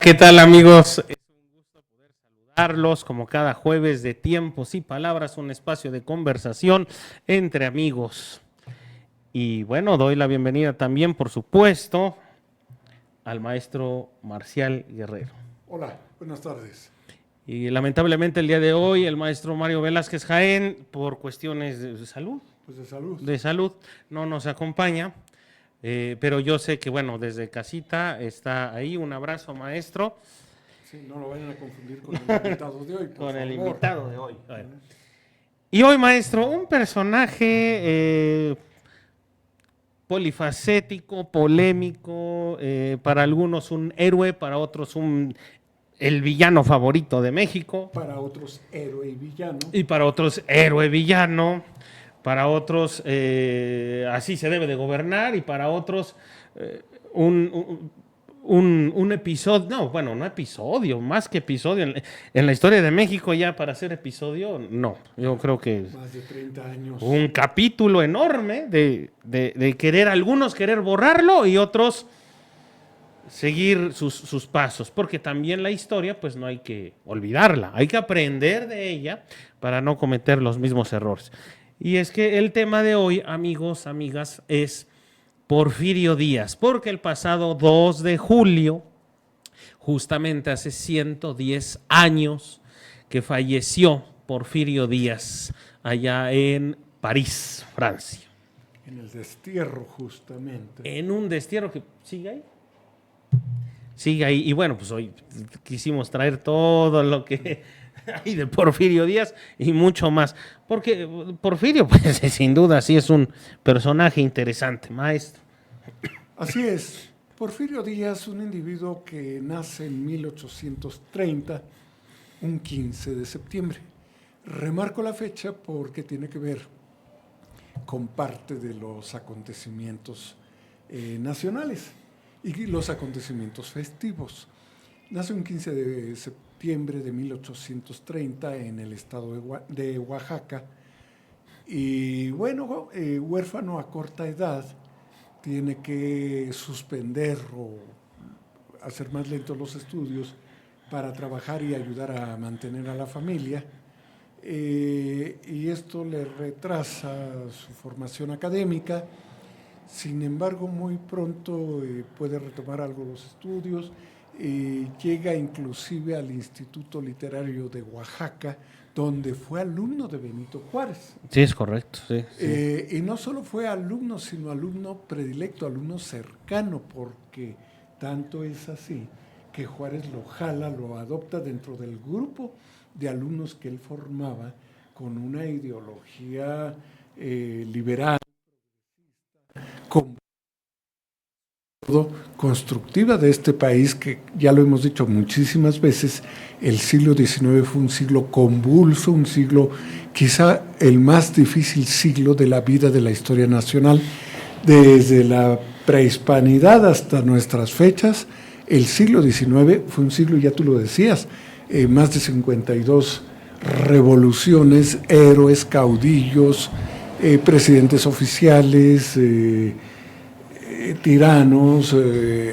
¿Qué tal, amigos? Es un gusto poder saludarlos como cada jueves de Tiempos y Palabras, un espacio de conversación entre amigos. Y bueno, doy la bienvenida también, por supuesto, al maestro Marcial Guerrero. Hola, buenas tardes. Y lamentablemente el día de hoy el maestro Mario Velázquez Jaén, por cuestiones de salud, Pues de salud. no nos acompaña. Pero yo sé que, bueno, desde casita está ahí. Un abrazo, maestro. Sí, no lo vayan a confundir con el invitado de hoy, por Con favor. el invitado de hoy. Y hoy, maestro, un personaje polifacético, polémico, para algunos un héroe, para otros el villano favorito de México. Para otros, héroe y villano. Y para otros, héroe villano. Para otros, así se debe de gobernar. Y para otros, un episodio, no, bueno, no episodio, más que episodio. En la historia de México ya para hacer episodio, no. Yo creo que Más de 30 años. un capítulo enorme de querer, algunos querer borrarlo y otros seguir sus pasos, porque también la historia pues no hay que olvidarla, hay que aprender de ella para no cometer los mismos errores. Y es que el tema de hoy, amigos, amigas, es Porfirio Díaz, porque el pasado 2 de julio, justamente hace 110 años que falleció Porfirio Díaz allá en París, Francia. En el destierro, justamente. En un destierro que sigue ahí. Sigue ahí. Y bueno, pues hoy quisimos traer todo lo que hay de Porfirio Díaz y mucho más. Porque Porfirio, pues sin duda, sí es un personaje interesante, maestro. Así es. Porfirio Díaz, un individuo que nace en 1830, un 15 de septiembre. Remarco la fecha porque tiene que ver con parte de los acontecimientos nacionales y los acontecimientos festivos. Nace un 15 de septiembre de 1830 en el estado de Oaxaca y bueno, huérfano a corta edad, tiene que suspender o hacer más lentos los estudios para trabajar y ayudar a mantener a la familia. Y esto le retrasa su formación académica. Sin embargo, muy pronto puede retomar algo los estudios. Llega inclusive al Instituto Literario de Oaxaca, donde fue alumno de Benito Juárez. Sí, es correcto. Sí, sí. Y no solo fue alumno, sino alumno predilecto, alumno cercano, porque tanto es así que Juárez lo jala, lo adopta dentro del grupo de alumnos que él formaba con una ideología liberal, constructiva de este país, que ya lo hemos dicho muchísimas veces, el siglo XIX fue un siglo convulso, un siglo quizá el más difícil siglo de la vida de la historia nacional, desde la prehispanidad hasta nuestras fechas. El siglo XIX fue un siglo, ya tú lo decías, más de 52 revoluciones, héroes, caudillos, presidentes oficiales, tiranos,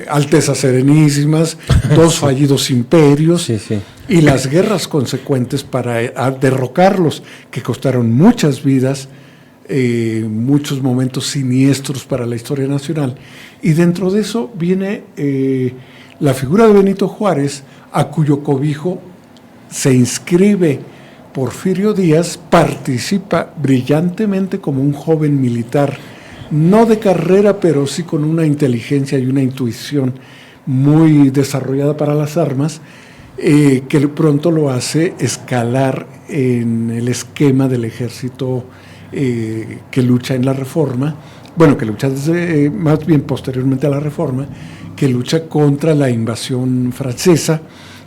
altezas serenísimas, dos fallidos imperios, Sí, sí. y las guerras consecuentes para derrocarlos, que costaron muchas vidas, muchos momentos siniestros para la historia nacional. Y dentro de eso viene la figura de Benito Juárez, a cuyo cobijo se inscribe Porfirio Díaz, participa brillantemente como un joven militar, no de carrera, pero sí con una inteligencia y una intuición muy desarrollada para las armas, que pronto lo hace escalar en el esquema del ejército que lucha en la Reforma, bueno, que lucha desde, más bien posteriormente a la Reforma, que lucha contra la invasión francesa,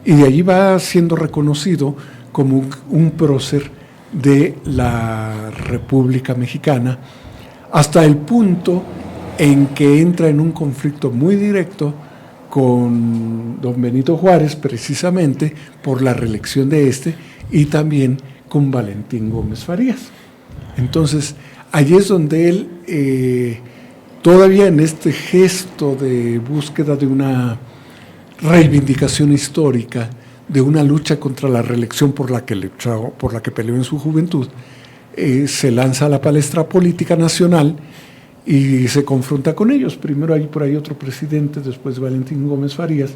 y de allí va siendo reconocido como un prócer de la República Mexicana, hasta el punto en que entra en un conflicto muy directo con don Benito Juárez, precisamente por la reelección de este, y también con Valentín Gómez Farías. Entonces, allí es donde él, todavía en este gesto de búsqueda de una reivindicación histórica de una lucha contra la reelección por la que peleó en su juventud, se lanza a la palestra política nacional y se confronta con ellos. Primero hay por ahí otro presidente, después Valentín Gómez Farías,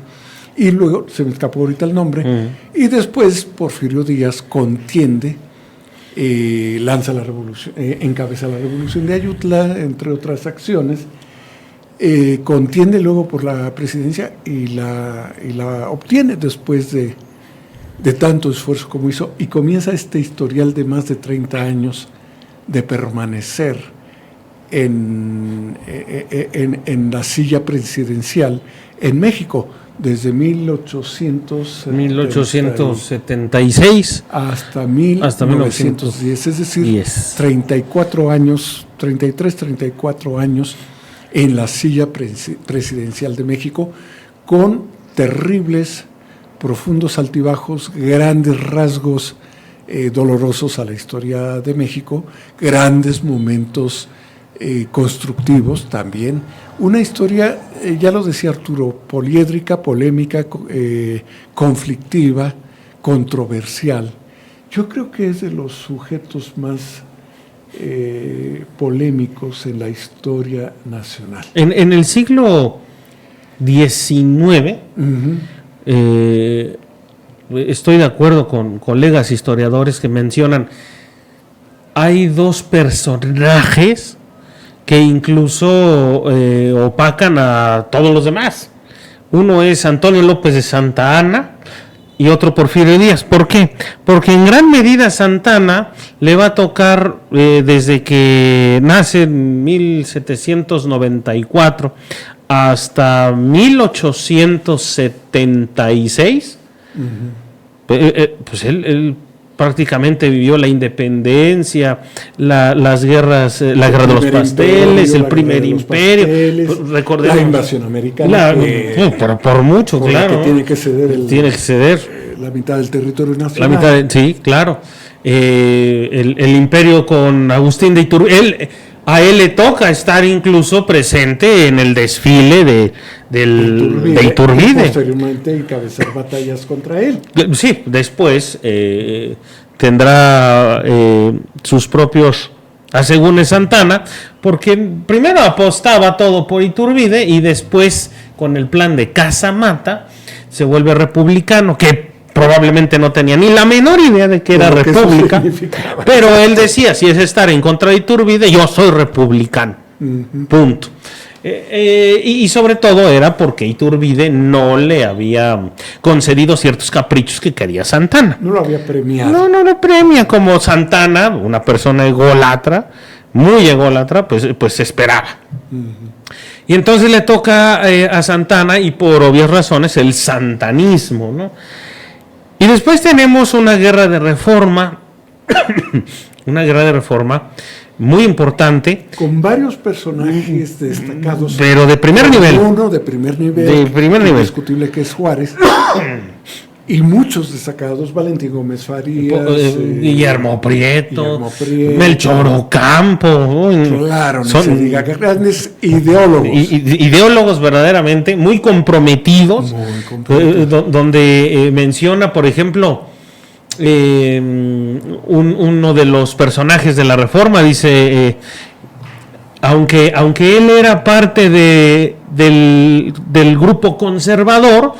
y luego, se me escapó ahorita el nombre, y después Porfirio Díaz contiende, lanza la revolución, encabeza la revolución de Ayutla, entre otras acciones, contiende luego por la presidencia y la obtiene después de tanto esfuerzo como hizo, y comienza este historial de más de 30 años de permanecer en la silla presidencial en México, desde 1876 hasta 1910, es decir, 34 años, 34 años en la silla presidencial de México, con terribles, profundos altibajos, grandes rasgos dolorosos a la historia de México, grandes momentos constructivos también. Una historia, ya lo decía Arturo, poliédrica, polémica, conflictiva, controversial. Yo creo que es de los sujetos más polémicos en la historia nacional. En el siglo XIX, estoy de acuerdo con colegas historiadores que mencionan, hay dos personajes que incluso opacan a todos los demás. Uno es Antonio López de Santa Anna y otro Porfirio Díaz. ¿Por qué? Porque en gran medida Santa Anna le va a tocar desde que nace en 1794 hasta 1876. Pues él prácticamente vivió la independencia, las guerras, la guerra de los pasteles, el primer imperio, recordemos la invasión americana, por mucho, claro, que tiene que ceder la mitad del territorio nacional. Sí, claro. El imperio con Agustín de Iturbide, a él le toca estar incluso presente en el desfile de Iturbide. Y posteriormente encabezar batallas contra él. Sí, después tendrá sus propios asegúnes Santa Anna, porque primero apostaba todo por Iturbide y después con el plan de Casamata se vuelve republicano, que probablemente no tenía ni la menor idea de que era república, pero él decía, si es estar en contra de Iturbide, yo soy republicano, punto. Y sobre todo era porque Iturbide no le había concedido ciertos caprichos que quería Santa Anna. No lo había premiado. No le premia como Santa Anna, una persona ególatra, muy ególatra, pues se esperaba. Y entonces le toca a Santa Anna, y por obvias razones, el santanismo, ¿no? Y después tenemos una guerra de reforma, muy importante. Con varios personajes destacados. Pero de primer nivel. Uno de primer nivel. Indiscutible, que es Juárez. Y muchos destacados: Valentín Gómez Farías, Guillermo Prieto, Melchor Ocampo. Claro, no se diga, grandes ideólogos. Ideólogos verdaderamente muy comprometidos. Donde menciona, por ejemplo, uno de los personajes de la Reforma, dice, aunque él era parte del grupo conservador,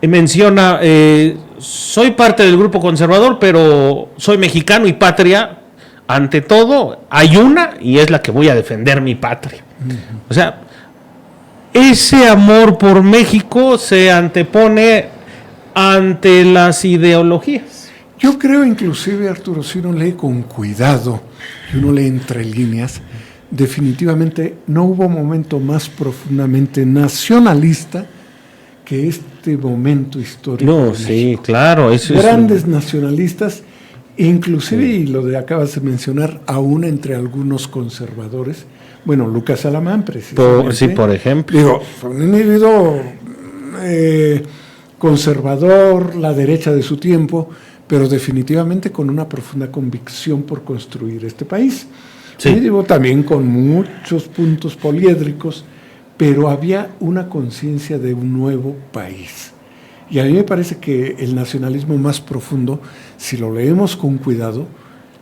menciona, soy parte del grupo conservador, pero soy mexicano y patria, ante todo, hay una, y es la que voy a defender, mi patria. O sea, ese amor por México se antepone ante las ideologías. Yo creo, inclusive, Arturo, si uno lee con cuidado, y uno lee entre líneas, definitivamente no hubo momento más profundamente nacionalista que este momento histórico. No, sí, claro. Grandes nacionalistas, inclusive, y lo de acabas de mencionar, aún entre algunos conservadores. Bueno, Lucas Alamán, precisamente. Por ejemplo. Digo, fue un individuo conservador, la derecha de su tiempo, pero definitivamente con una profunda convicción por construir este país. Sí. Y digo, también con muchos puntos poliédricos, pero había una conciencia de un nuevo país. Y a mí me parece que el nacionalismo más profundo, si lo leemos con cuidado,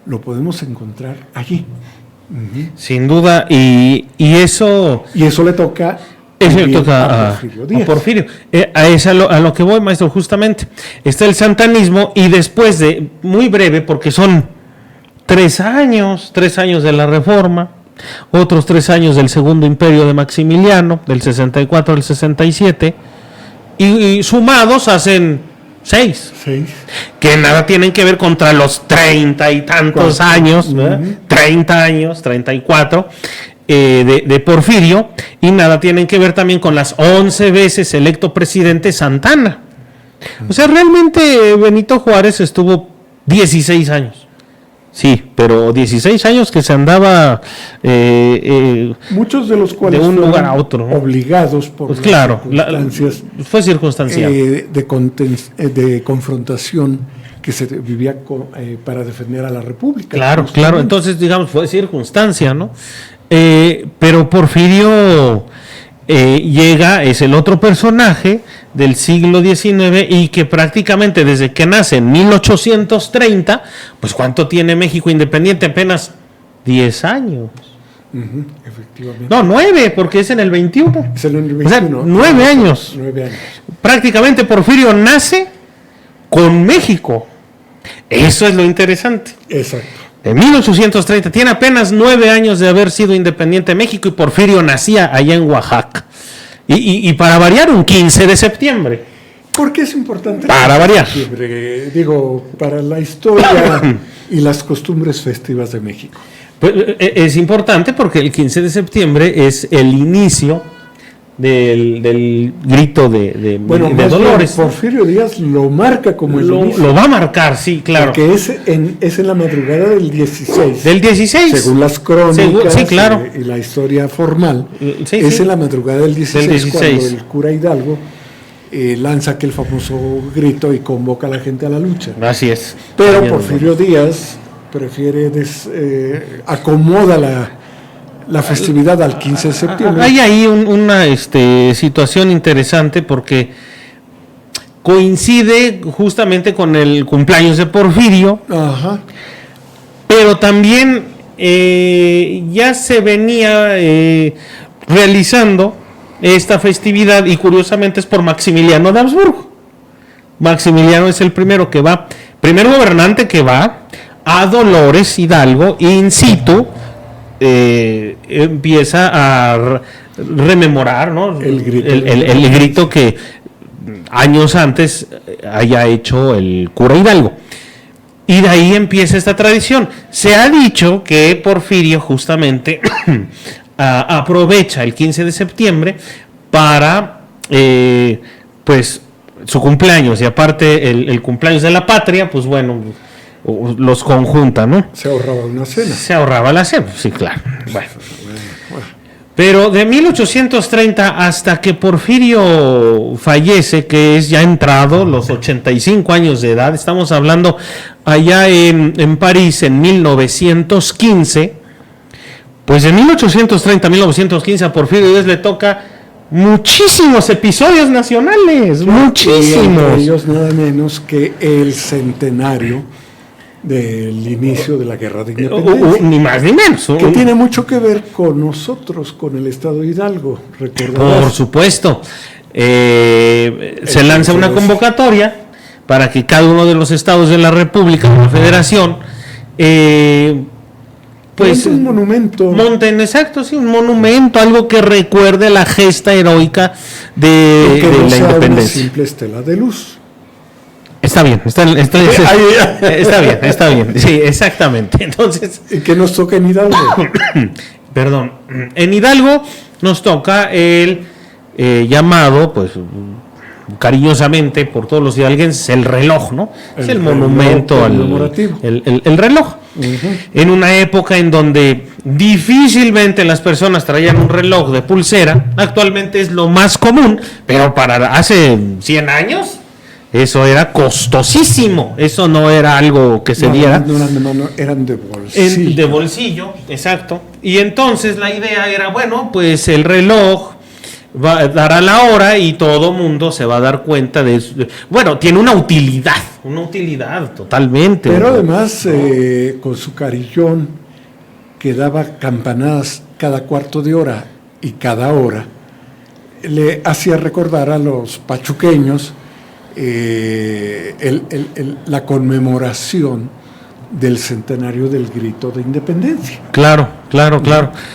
lo podemos encontrar allí. Uh-huh. Sin duda, y eso... Y eso le toca... Eso le toca a Porfirio. A lo que voy, maestro, justamente. Está el santanismo y después de, muy breve, porque son 3 años de la Reforma, otros 3 años del Segundo Imperio de Maximiliano, del 64 al 67, y sumados hacen 6, que nada tienen que ver contra los 30 y tantos años, 30 años, 34, de Porfirio, y nada tienen que ver también con las 11 veces electo presidente Santana. O sea, realmente Benito Juárez estuvo 16 años. Sí, pero 16 años que se andaba muchos de los cuales de un lugar a otro, ¿no? Obligados por pues claro, circunstancias fue circunstancial de confrontación que se vivía para defender a la República. Claro, entonces digamos fue circunstancia, ¿no? Pero Porfirio llega, es el otro personaje del siglo XIX y que prácticamente desde que nace en 1830, pues ¿cuánto tiene México independiente? Apenas 10 años. Uh-huh, efectivamente. No, 9, porque es en el 21. Es en el 21. O sea, 9 años. 9 años. Prácticamente Porfirio nace con México. Eso es lo interesante. Exacto. En 1830, tiene apenas 9 años de haber sido independiente México y Porfirio nacía allá en Oaxaca. Y para variar, un 15 de septiembre. ¿Por qué es importante? Para variar. Digo, para la historia y las costumbres festivas de México. Pues, es importante porque el 15 de septiembre es el inicio del grito de Dolores. Porfirio Díaz lo marca como el inicio. Lo va a marcar, sí, claro. Porque es en la madrugada del 16. Del 16. Según las crónicas sí, claro. y la historia formal. Sí, es en la madrugada del 16, cuando el cura Hidalgo lanza aquel famoso grito y convoca a la gente a la lucha. Así es. Pero Porfirio Díaz prefiere acomoda la festividad al 15 de septiembre. Hay ahí una situación interesante porque coincide justamente con el cumpleaños de Porfirio. Ajá. Pero también ya se venía realizando esta festividad y curiosamente es por Maximiliano de Habsburgo. Maximiliano es el primer gobernante que va a Dolores Hidalgo in situ. Empieza a rememorar, ¿no? el grito que años antes haya hecho el cura Hidalgo. Y de ahí empieza esta tradición. Se ha dicho que Porfirio justamente aprovecha el 15 de septiembre para pues su cumpleaños y aparte el cumpleaños de la patria, pues bueno, los conjunta, ¿no? Se ahorraba una cena. Se ahorraba la cena, sí, claro. Bueno. Pero de 1830 hasta que Porfirio fallece, que es ya entrado los 85 años de edad, estamos hablando allá en París en 1915, pues de 1830 a 1915 a Porfirio Díaz le toca muchísimos episodios nacionales, muchísimos. Y entre ellos nada menos que el centenario del inicio de la Guerra de Independencia. Ni más ni menos. Que tiene mucho que ver con nosotros, con el Estado de Hidalgo, ¿recordarás? Por supuesto. Se lanza una convocatoria para que cada uno de los estados de la República, de la Federación, pues un monumento. Monten, exacto, sí, un monumento, algo que recuerde la gesta heroica de la independencia. Una simple estela de luz. Está bien, está bien, sí, exactamente. Entonces, ¿qué nos toca en Hidalgo? Perdón, en Hidalgo nos toca el llamado, pues cariñosamente por todos los hidalguenses, el reloj, ¿no? Es el monumento el reloj. Uh-huh. En una época en donde difícilmente las personas traían un reloj de pulsera, actualmente es lo más común, pero para hace 100 años eso era costosísimo, eso no era algo que se diera. No, eran de bolsillo. De bolsillo, exacto. Y entonces la idea era, bueno, pues el reloj dará la hora y todo mundo se va a dar cuenta de eso. Bueno, tiene una utilidad totalmente. Pero además, con su carillón, que daba campanadas cada cuarto de hora y cada hora, le hacía recordar a los pachuqueños la conmemoración del centenario del Grito de Independencia. Claro.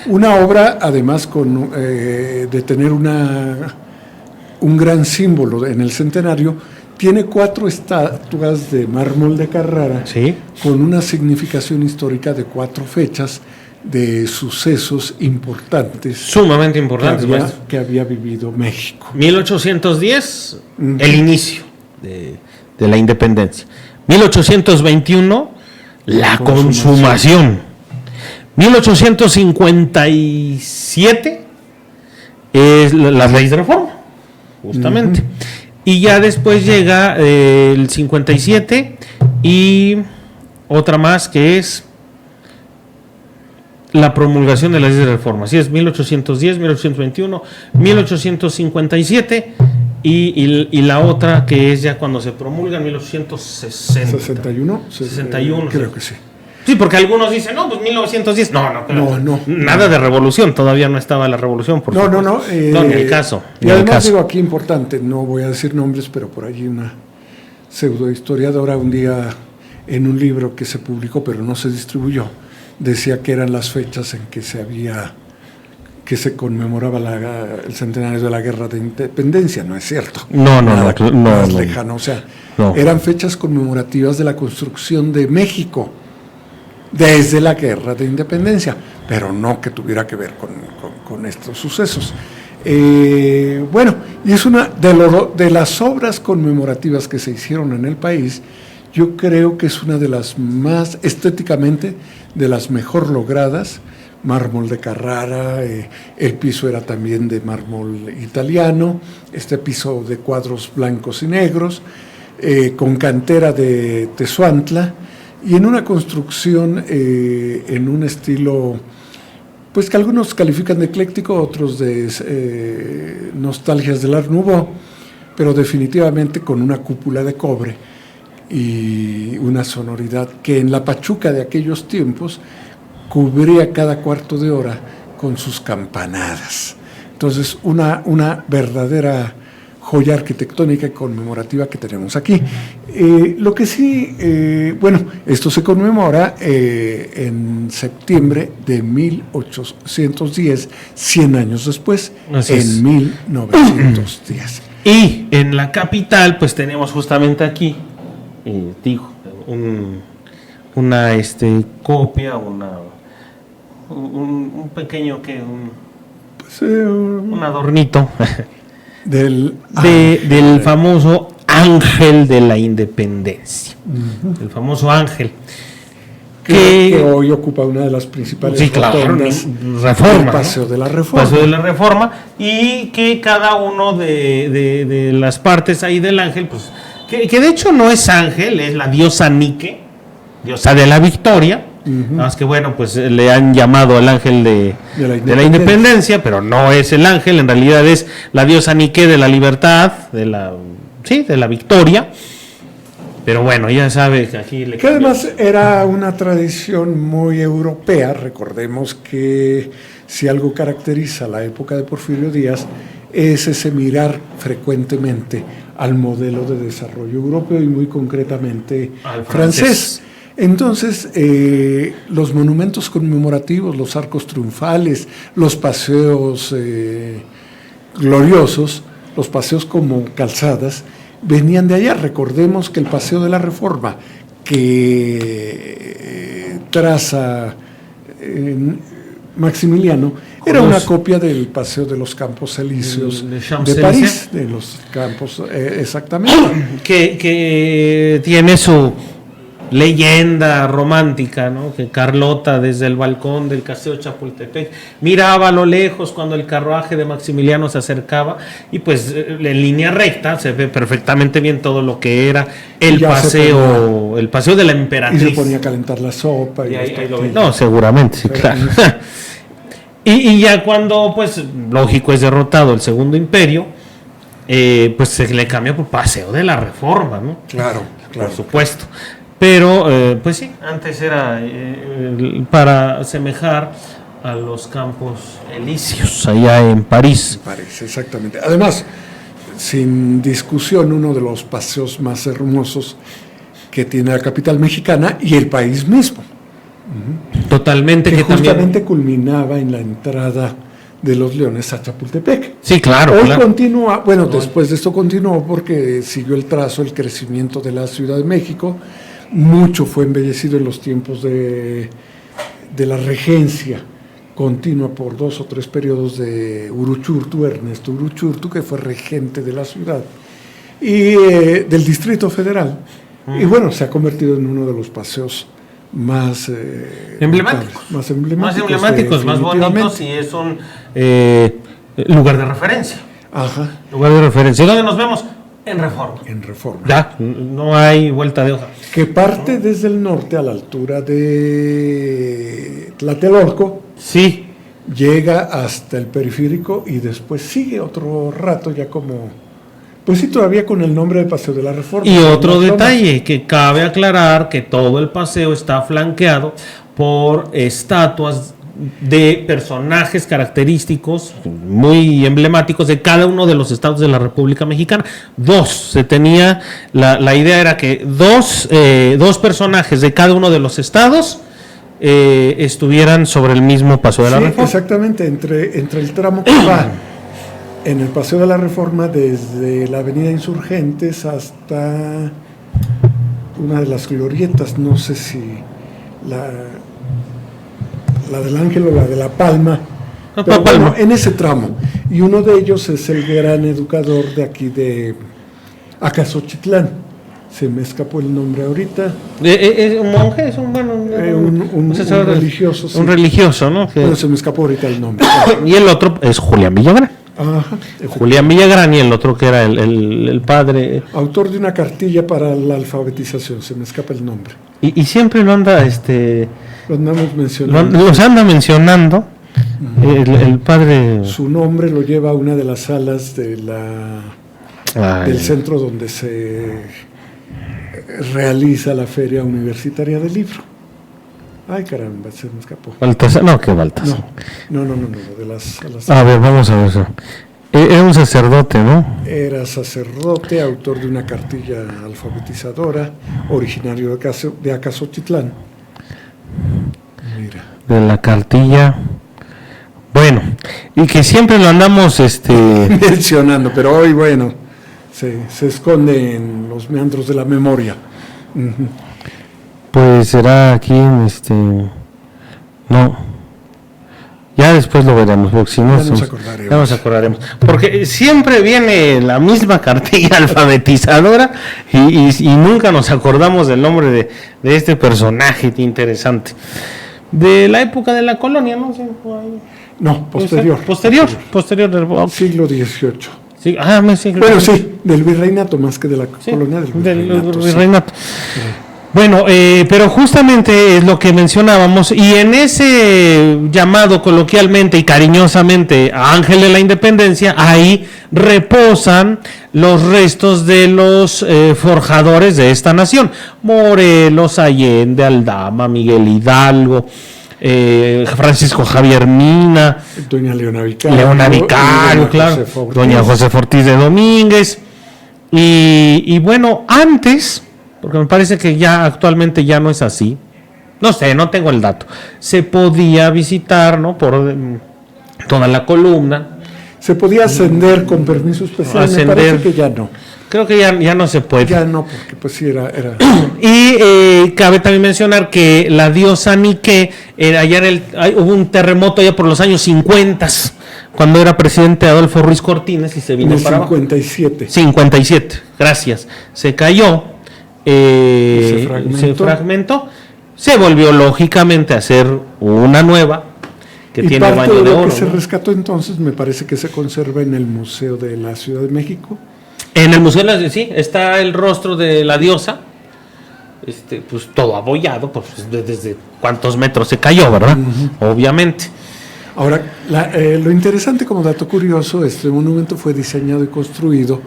Una obra, además, de tener un gran símbolo en el centenario, tiene 4 estatuas de mármol de Carrara, ¿sí?, con una significación histórica de 4 fechas de sucesos importantes. Sumamente importantes. Que había vivido México. 1810, el inicio de la independencia. 1821, la consumación. 1857 es las leyes de reforma, justamente. Y ya después llega el 57 y otra más que es la promulgación de las leyes de reforma. Así es, 1810, 1821, 1857 y la otra que es ya cuando se promulga en 1860. 61. Creo que sí. Sí, porque algunos dicen, no, pues 1910. No. Nada de revolución, todavía no estaba la revolución. No, ni el caso. Y además digo aquí importante, no voy a decir nombres, pero por allí una pseudohistoriadora un día en un libro que se publicó pero no se distribuyó, decía que eran las fechas en que se conmemoraba el centenario de la Guerra de Independencia. No es cierto. No, más lejano. O sea, eran fechas conmemorativas de la construcción de México desde la Guerra de Independencia, pero no que tuviera que ver con estos sucesos. Bueno, y es una de las obras conmemorativas que se hicieron en el país. Yo creo que es una de las más estéticamente, de las mejor logradas. Mármol de Carrara, el piso era también de mármol italiano, este piso de cuadros blancos y negros, con cantera de Tezuantla, y en una construcción en un estilo, pues que algunos califican de ecléctico, otros de nostalgias del Art Nouveau, pero definitivamente con una cúpula de cobre y una sonoridad que en la Pachuca de aquellos tiempos cubría cada cuarto de hora con sus campanadas. Entonces, una verdadera joya arquitectónica y conmemorativa que tenemos aquí. Lo que sí, bueno, esto se conmemora en septiembre de 1810, 100 años después, en 1910. Y en la capital, pues tenemos justamente aquí, una copia, un pequeño un adornito del famoso Ángel de la Independencia. El famoso ángel que hoy ocupa una de las principales rotondas Reforma, del Paseo de la Reforma. Paseo de la Reforma, y que cada uno de las partes ahí del ángel, pues que de hecho no es ángel, es la diosa Nike, diosa de la victoria. Nada más que bueno, pues le han llamado el ángel de la independencia, pero no es el ángel, en realidad es la diosa Nike de la libertad, de la victoria. Pero bueno, ya sabe que aquí que además era una tradición muy europea. Recordemos que si algo caracteriza la época de Porfirio Díaz es ese mirar frecuentemente al modelo de desarrollo europeo y muy concretamente al francés. Entonces, los monumentos conmemorativos, los arcos triunfales, los paseos gloriosos, los paseos como calzadas, venían de allá. Recordemos que el Paseo de la Reforma, que traza Maximiliano, era una copia del Paseo de los Campos Elíseos de París, de los campos, exactamente. Que tiene su leyenda romántica, ¿no? Que Carlota desde el balcón del Castillo de Chapultepec miraba a lo lejos cuando el carruaje de Maximiliano se acercaba, y pues en línea recta se ve perfectamente bien todo lo que era el paseo de la emperatriz. Y se ponía a calentar la sopa. No, seguramente, sí, claro. Y ya cuando, pues, lógico, es derrotado el Segundo Imperio, pues se le cambia por Paseo de la Reforma, ¿no? Claro. Por supuesto. Pero, pues sí, antes era para asemejar a los Campos Elíseos, allá en París. Me parece, exactamente. Además, sin discusión, uno de los paseos más hermosos que tiene la capital mexicana y el país mismo. Totalmente. Que justamente también culminaba en la entrada de los Leones a Chapultepec. Sí, claro. Hoy claro. continúa, bueno, después de esto continuó porque siguió el trazo, el crecimiento de la Ciudad de México. Mucho fue embellecido en los tiempos de la regencia continua por 2 o 3 periodos de Uruchurtu, Ernesto Uruchurtu, que fue regente de la ciudad y del Distrito Federal. Y bueno, se ha convertido en uno de los paseos más emblemáticos, más emblemáticos, más bonitos, y es un lugar de referencia. Ajá. Lugar de referencia. ¿Dónde nos vemos? En Reforma. En Reforma. Ya, no hay vuelta de hoja. Que parte desde el norte a la altura de Tlatelolco. Sí. Llega hasta el periférico y después sigue otro rato ya como... Pues sí, todavía con el nombre de Paseo de la Reforma. Y otro detalle, que cabe aclarar que todo el paseo está flanqueado por estatuas de personajes característicos muy emblemáticos de cada uno de los estados de la República Mexicana. 2, se tenía, la idea era que dos personajes de cada uno de los estados estuvieran sobre el mismo Paseo de la Reforma. Exactamente, entre el tramo que va en el Paseo de la Reforma desde la Avenida Insurgentes hasta una de las glorietas, no sé si la del Ángel o la de la Palma, pero bueno, en ese tramo. Y uno de ellos es el gran educador de aquí de Acasochitlán. Se me escapó el nombre ahorita. ¿Es un monje? ¿Es un religioso? Sí. Un religioso, ¿no? Bueno, se me escapó ahorita el nombre. Y el otro es Julián Villagrán. Ajá, Julián Villagrán, y el otro que era el padre. Autor de una cartilla para la alfabetización, se me escapa el nombre. Y siempre lo anda, lo andamos mencionando. Los anda mencionando. El padre. Su nombre lo lleva a una de las salas de del centro donde se realiza la Feria Universitaria del Libro. Ay, caramba, se me escapó. Baltasar, no, ¿qué Baltasar? No, de las a ver, vamos a ver eso. Era un sacerdote, ¿no? Era sacerdote, autor de una cartilla alfabetizadora, originario de Acasochitlán. Mira. De la cartilla. Bueno, y que siempre lo andamos mencionando, pero hoy, bueno, se esconde en los meandros de la memoria. Uh-huh. Pues será aquí en no. Ya después lo veremos, porque si no ya nos acordaremos. Porque siempre viene la misma cartilla alfabetizadora y nunca nos acordamos del nombre de este personaje interesante. De la época de la colonia, ¿no? No, posterior. Posterior del siglo XVIII. Sí, bueno, sí, del virreinato más que de la colonia del virreinato. Sí. Bueno, pero justamente es lo que mencionábamos, y en ese llamado coloquialmente y cariñosamente a Ángel de la Independencia, ahí reposan los restos de los forjadores de esta nación: Morelos, Allende, Aldama, Miguel Hidalgo, Francisco Javier Mina, doña Leona Vicario, claro, doña Josefa Ortiz de Domínguez, y bueno, antes, porque me parece que ya actualmente ya no es así, no sé, no tengo el dato, se podía visitar, ¿no?, por toda la columna, se podía ascender con permiso especial. Me parece que ya no. Creo que ya no se puede. Ya no, porque pues sí era. Y cabe también mencionar que la diosa Nike, hubo un terremoto allá por los años 50, cuando era presidente Adolfo Ruiz Cortines, y se vino para abajo. 57, gracias. Se cayó, se fragmentó, se volvió lógicamente a hacer una nueva, que y tiene baño de oro. Lo que se rescató entonces me parece que se conserva en el Museo de la Ciudad de México. En el Museo de la sí, está el rostro de la diosa, pues todo abollado, pues desde cuántos metros se cayó, ¿verdad? Uh-huh. Obviamente. Ahora, lo interesante como dato curioso, este monumento fue diseñado y construido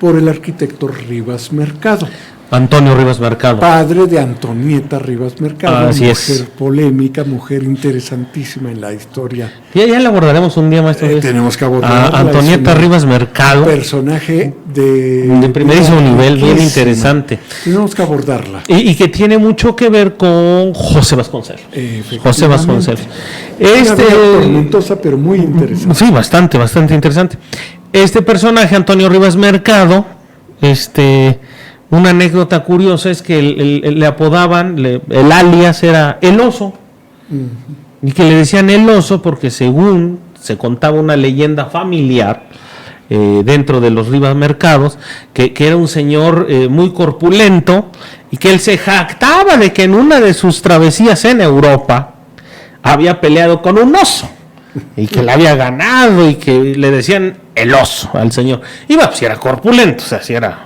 por el arquitecto Rivas Mercado. Antonio Rivas Mercado. Padre de Antonieta Rivas Mercado, Así mujer polémica, mujer interesantísima en la historia. Ya la abordaremos un día, maestro. Tenemos que abordarla. Antonieta Rivas Mercado. Personaje de primerísimo nivel, bien interesante. Tenemos que abordarla. Y que tiene mucho que ver con José Vasconcelos. José Vasconcelos. Una vida tormentosa, pero muy interesante. Sí, bastante interesante. Este personaje, Antonio Rivas Mercado, una anécdota curiosa es que le apodaban, el alias era El Oso, y que le decían El Oso porque según se contaba una leyenda familiar dentro de los Rivas Mercados, que era un señor muy corpulento y que él se jactaba de que en una de sus travesías en Europa había peleado con un oso y que le había ganado y que le decían El Oso al señor. Y si era corpulento, o sea, si era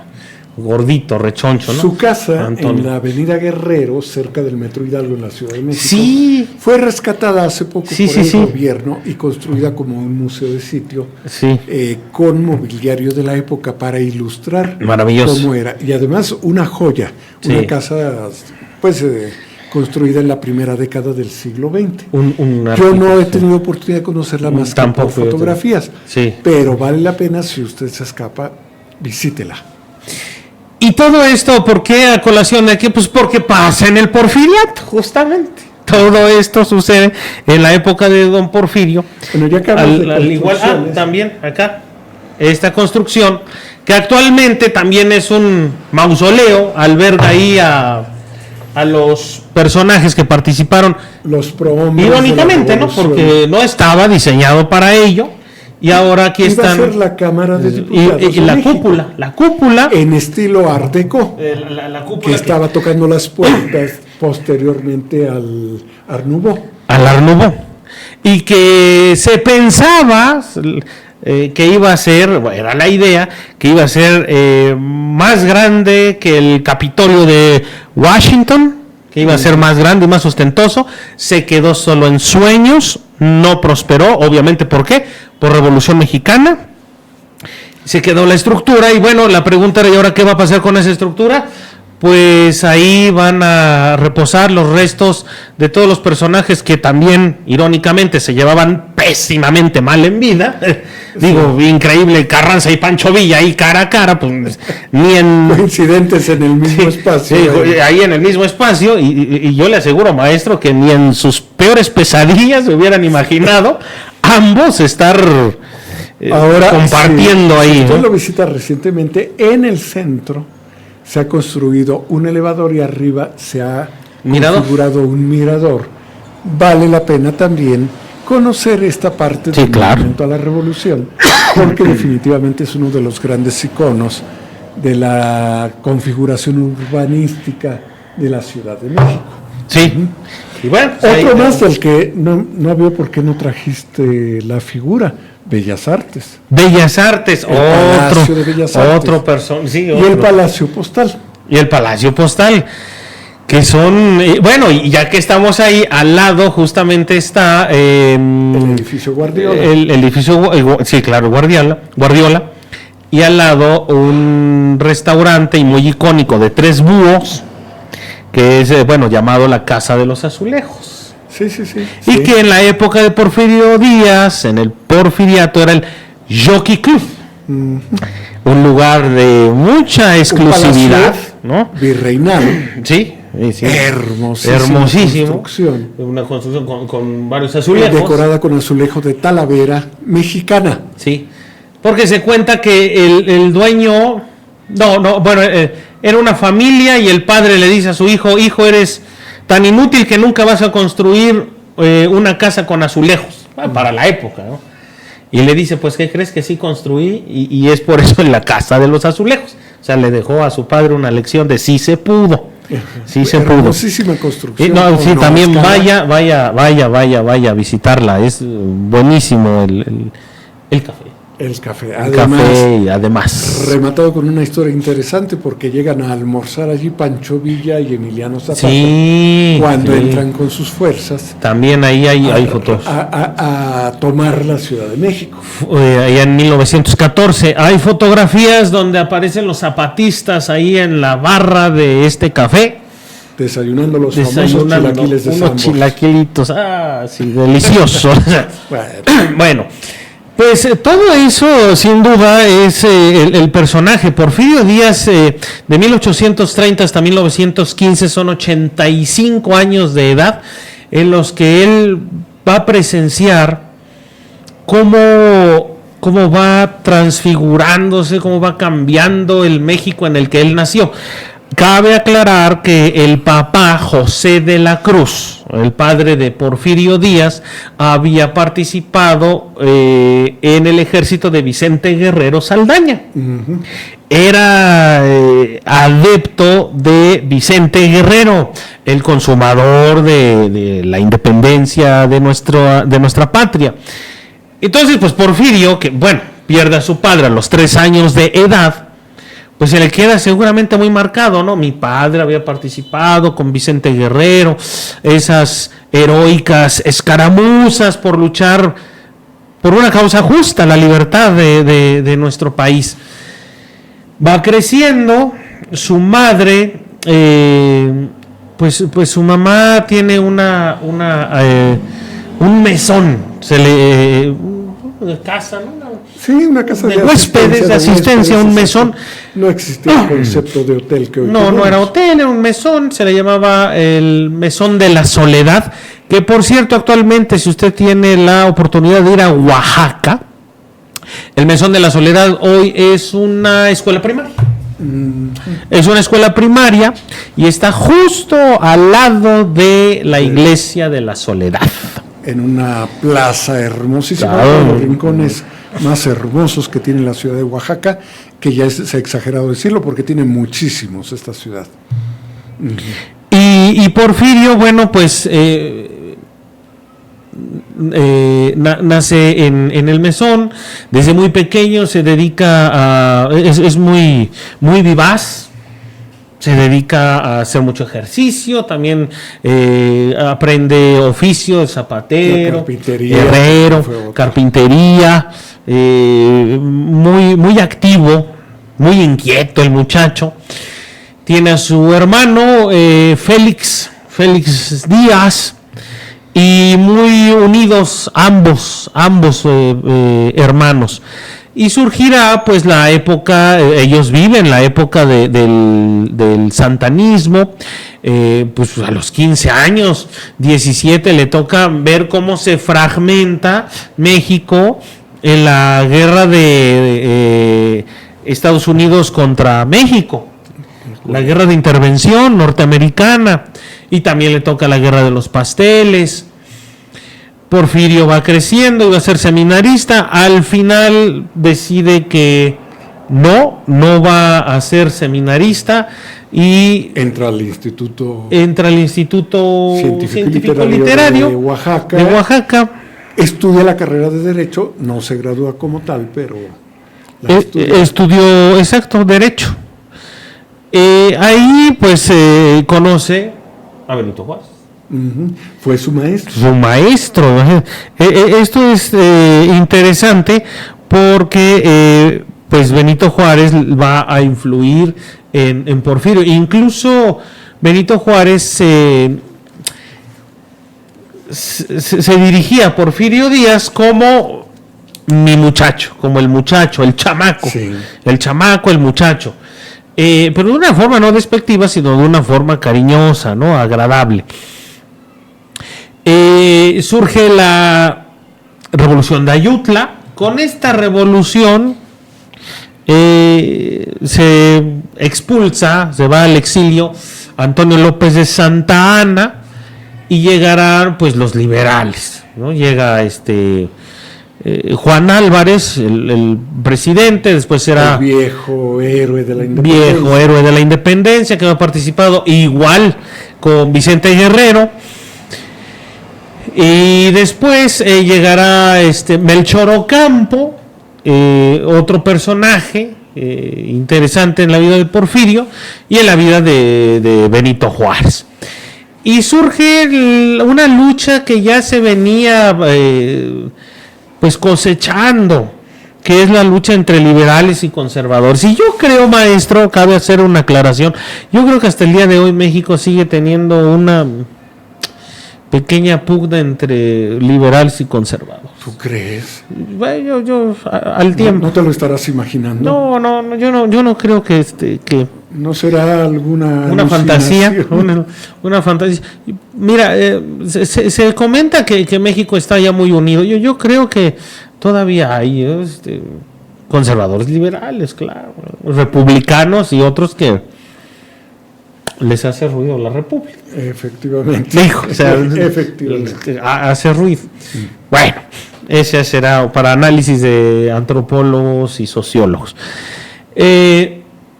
gordito, rechoncho, ¿no? Su casa Antonio. en la avenida Guerrero, cerca del Metro Hidalgo en la Ciudad de México, Sí. fue rescatada hace poco por el Sí. gobierno y construida como un museo de sitio, Sí. con mobiliario de la época para ilustrar Maravilloso. cómo era. Y además una joya, Sí. una casa pues construida en la primera década del siglo XX. Yo no he tenido oportunidad de conocerla más que por fotografías, Sí. pero vale la pena, si usted se escapa, visítela. Y todo esto, ¿por qué a colación de qué? Pues porque pasa en el Porfiriato, justamente. Todo esto sucede en la época de don Porfirio. Bueno, ya acabamos de al igual, construcciones. también acá, esta construcción, que actualmente también es un mausoleo, alberga ahí a los personajes que participaron, Los prohombres irónicamente, de la ¿no? Revolución. Porque no estaba diseñado para ello, y ahora aquí Iba están. a ser la Cámara de Diputados y de la México, cúpula, en estilo Art Deco, la que cúpula estaba tocando las puertas posteriormente al Art Nouveau. al Art Nouveau, y que se pensaba que iba a ser, era la idea, que iba a ser más grande que el Capitolio de Washington, que iba a ser más grande y más ostentoso. Se quedó solo en sueños, no prosperó, obviamente. ¿Por qué? Por Revolución Mexicana. Se quedó la estructura y bueno, la pregunta era, ¿y ahora qué va a pasar con esa estructura? Pues ahí van a reposar los restos de todos los personajes que también, irónicamente, se llevaban pésimamente mal en vida. Digo, increíble, Carranza y Pancho Villa ahí cara a cara, pues ni en... Coincidentes en el mismo espacio. Sí, ahí en el mismo espacio, y yo le aseguro, maestro, que ni en sus peores pesadillas se hubieran imaginado ambos estar compartiendo ahí. Si usted ¿no? lo visita recientemente, en el centro se ha construido un elevador y arriba se ha configurado un mirador. Vale la pena también conocer esta parte del movimiento a la revolución, porque definitivamente es uno de los grandes iconos de la configuración urbanística de la Ciudad de México. Sí. Y bueno, otro más del que no veo por qué no trajiste la figura. Bellas Artes. Bellas Artes, otro personaje. Sí, y el Palacio Postal. Y el Palacio Postal, que son, bueno, y ya que estamos ahí, al lado justamente está el edificio Guardiola. El edificio, sí, claro, Guardiola. Y al lado un restaurante y muy icónico de 3 búhos, que es, bueno, llamado la Casa de los Azulejos. Sí. Y que en la época de Porfirio Díaz, en el Porfiriato, era el Jockey Club. Un lugar de mucha exclusividad, ¿no? Virreinal. Sí. Hermosísimo. Una construcción con varios azulejos. Decorada con azulejo de Talavera, mexicana. Sí. Porque se cuenta que el dueño, era una familia y el padre le dice a su hijo, eres tan inútil que nunca vas a construir una casa con azulejos, para la época, ¿no? Y le dice, pues, ¿qué crees? Que sí construí, y es por eso en la Casa de los Azulejos. O sea, le dejó a su padre una lección de sí se pudo. Sí se pudo. Hermosísima construcción. Sí, también vaya a visitarla. Es buenísimo el café. El café. El café, además. Rematado con una historia interesante porque llegan a almorzar allí Pancho Villa y Emiliano Zapata. Sí. Cuando entran con sus fuerzas. También ahí hay fotos. A tomar la Ciudad de México. Allá en 1914. Hay fotografías donde aparecen los zapatistas ahí en la barra de este café. Desayunando los famosos chilaquiles de unos chilaquilitos. Sí, deliciosos. Bueno. Pues todo eso, sin duda, es el personaje. Porfirio Díaz, de 1830 hasta 1915, son 85 años de edad en los que él va a presenciar cómo va transfigurándose, cómo va cambiando el México en el que él nació. Cabe aclarar que el papá José de la Cruz, el padre de Porfirio Díaz, había participado en el ejército de Vicente Guerrero Saldaña. Uh-huh. Era adepto de Vicente Guerrero, el consumador de la independencia de nuestra patria. Entonces, pues Porfirio, que pierde a su padre a los 3 años de edad, pues se le queda seguramente muy marcado, ¿no? Mi padre había participado con Vicente Guerrero, esas heroicas escaramuzas por luchar por una causa justa, la libertad de nuestro país. Va creciendo, su madre, pues su mamá tiene un mesón, casa, ¿no? Sí, una casa de huéspedes, de asistencia, un mesón. No existía el concepto de hotel que hoy tenemos. No era hotel, era un mesón, se le llamaba el Mesón de la Soledad, que por cierto actualmente, si usted tiene la oportunidad de ir a Oaxaca, el Mesón de la Soledad hoy es una escuela primaria. Es una escuela primaria y está justo al lado de la iglesia de la Soledad. En una plaza hermosísima, los rincones más hermosos que tiene la ciudad de Oaxaca, que ya es exagerado decirlo porque tiene muchísimos esta ciudad. Uh-huh. Y Porfirio, pues nace en el mesón, desde muy pequeño se dedica es muy, muy vivaz. Se dedica a hacer mucho ejercicio, también aprende oficio de zapatero, herrero, carpintería, muy activo, muy inquieto el muchacho. Tiene a su hermano Félix Díaz, y muy unidos ambos hermanos. Y surgirá pues la época, ellos viven la época del santanismo, pues a los 15 años, 17, le toca ver cómo se fragmenta México en la guerra de Estados Unidos contra México, la guerra de intervención norteamericana, y también le toca la guerra de los pasteles. Porfirio va creciendo y va a ser seminarista. Al final decide que no va a ser seminarista y entra al Instituto Científico Literario de Oaxaca. Estudia la carrera de Derecho, no se gradúa como tal, pero estudió, Derecho. Ahí pues conoce a Benito Juárez. Uh-huh. Fue su maestro. Esto es interesante porque pues Benito Juárez va a influir en Porfirio. Incluso Benito Juárez se dirigía a Porfirio Díaz como mi muchacho, como el muchacho, el chamaco, sí. El muchacho. Pero de una forma no despectiva, sino de una forma cariñosa, ¿no? Agradable. Surge la Revolución de Ayutla. Con esta revolución se expulsa, se va al exilio Antonio López de Santa Anna y llegarán pues los liberales, ¿no? Llega Juan Álvarez, el presidente, después será el viejo héroe de la independencia, que ha participado igual con Vicente Guerrero. Y después llegará Melchor Ocampo, otro personaje interesante en la vida de Porfirio y en la vida de Benito Juárez. Y surge una lucha que ya se venía pues cosechando, que es la lucha entre liberales y conservadores. Y yo creo, maestro, cabe hacer una aclaración, yo creo que hasta el día de hoy México sigue teniendo una pequeña pugna entre liberales y conservadores. ¿Tú crees? Bueno, yo al tiempo. ¿No te lo estarás imaginando? No, yo no creo que ¿No será alguna fantasía? Una fantasía. Mira, se comenta que México está ya muy unido. Yo creo que todavía hay conservadores liberales, claro, republicanos y otros que les hace ruido la República. Efectivamente. Dijo, o sea, efectivamente. Hace ruido. Bueno, ese será para análisis de antropólogos y sociólogos.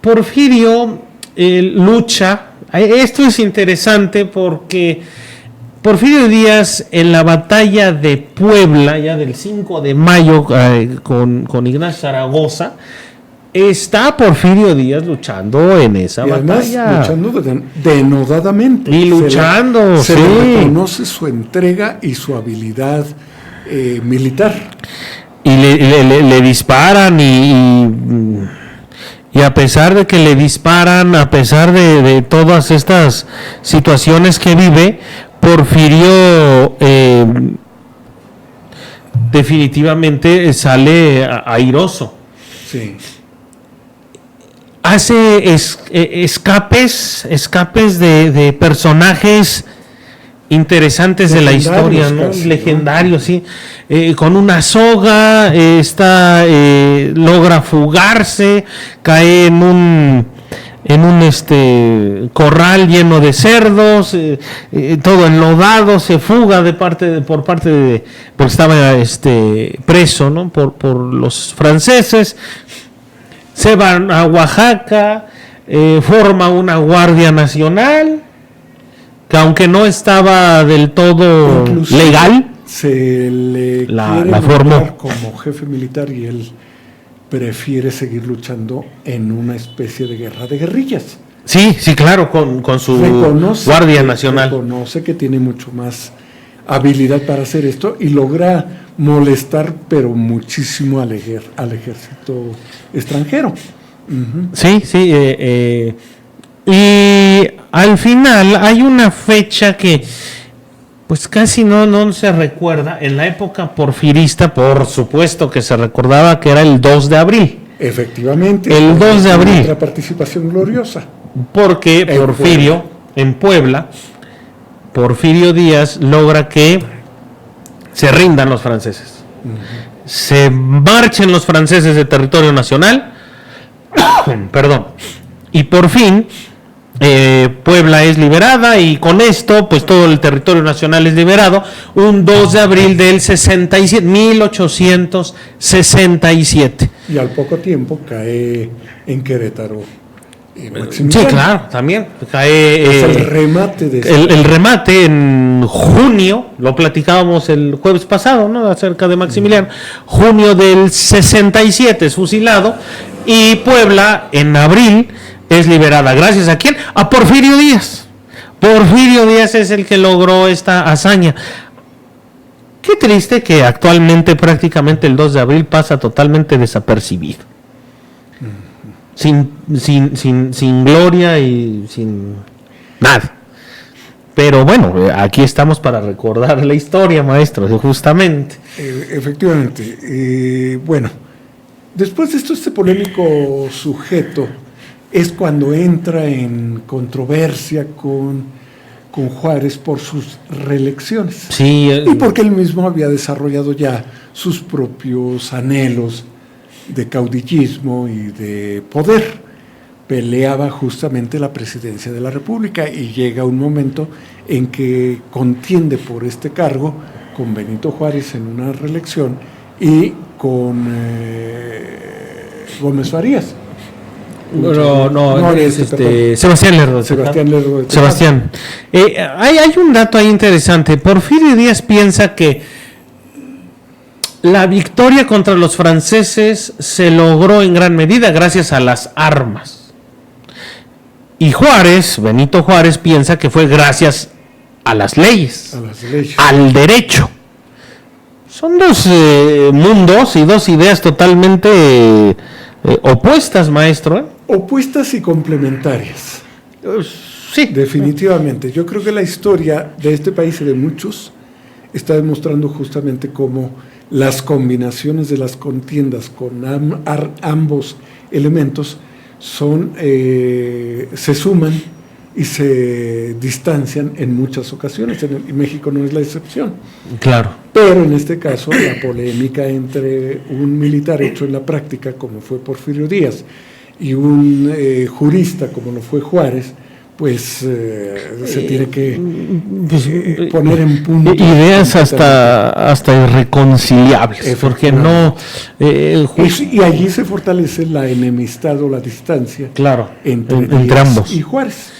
Porfirio lucha. Esto es interesante porque Porfirio Díaz en la batalla de Puebla, ya del 5 de mayo, con Ignacio Zaragoza, está Porfirio Díaz luchando en esa batalla. Luchando denodadamente. Y luchando, se le reconoce su entrega y su habilidad militar. Y le disparan y a pesar de que le disparan, a pesar de todas estas situaciones que vive, Porfirio definitivamente sale airoso. Sí. Hace escapes de personajes interesantes de la historia, ¿no? Casi, legendarios, ¿no? Sí. Con una soga, logra fugarse, cae en un corral lleno de cerdos, todo enlodado, se fuga porque estaba preso, ¿no? por los franceses. Se van a Oaxaca, forma una Guardia Nacional, que aunque no estaba del todo inclusive legal, se le la formó como jefe militar y él prefiere seguir luchando en una especie de guerra de guerrillas. Sí, claro, con su Guardia Nacional. Reconoce que tiene mucho más habilidad para hacer esto y logra molestar, pero muchísimo al ejército extranjero. Uh-huh. Sí. Y al final hay una fecha que pues casi no se recuerda. En la época porfirista, por supuesto que se recordaba que era el 2 de abril. Efectivamente. El 2 de abril. Otra participación gloriosa. Porque Porfirio, en Puebla, Porfirio Díaz logra que se rindan los franceses. Uh-huh. Se marchen los franceses de territorio nacional. Perdón. Y por fin Puebla es liberada y con esto pues todo el territorio nacional es liberado un 2 de abril del 1867. Y al poco tiempo cae en Querétaro. Sí, claro, también cae es el remate de el remate en junio, lo platicábamos el jueves pasado, ¿no? Acerca de Maximiliano. Junio del 67 es fusilado y Puebla en abril es liberada. ¿Gracias a quién? A Porfirio Díaz. Porfirio Díaz es el que logró esta hazaña. Qué triste que actualmente prácticamente el 2 de abril pasa totalmente desapercibido. Sin gloria y sin nada. Pero bueno, aquí estamos para recordar la historia, maestro, justamente. Efectivamente. Bueno, después de esto, este polémico sujeto es cuando entra en controversia con Juárez por sus reelecciones. Sí. Y porque él mismo había desarrollado ya sus propios anhelos de caudillismo y de poder. Peleaba justamente la presidencia de la República y llega un momento en que contiende por este cargo con Benito Juárez en una reelección y con Gómez Farías. No, Sebastián Lerdo. Sebastián. Hay un dato ahí interesante. Porfirio Díaz piensa que La victoria contra los franceses se logró en gran medida gracias a las armas. Y Juárez, Benito Juárez, piensa que fue gracias a las leyes, al derecho. Son dos mundos y dos ideas totalmente opuestas, maestro. Opuestas y complementarias. Sí. Definitivamente. Yo creo que la historia de este país y de muchos está demostrando justamente cómo las combinaciones de las contiendas con ambos elementos se suman y se distancian en muchas ocasiones, y México no es la excepción. Claro. Pero en este caso, la polémica entre un militar hecho en la práctica, como fue Porfirio Díaz, y un jurista, como lo fue Juárez, pues se tiene que poner en punto. Ideas hasta irreconciliables, porque no... y allí se fortalece la enemistad o la distancia, claro, entre ambos y Juárez.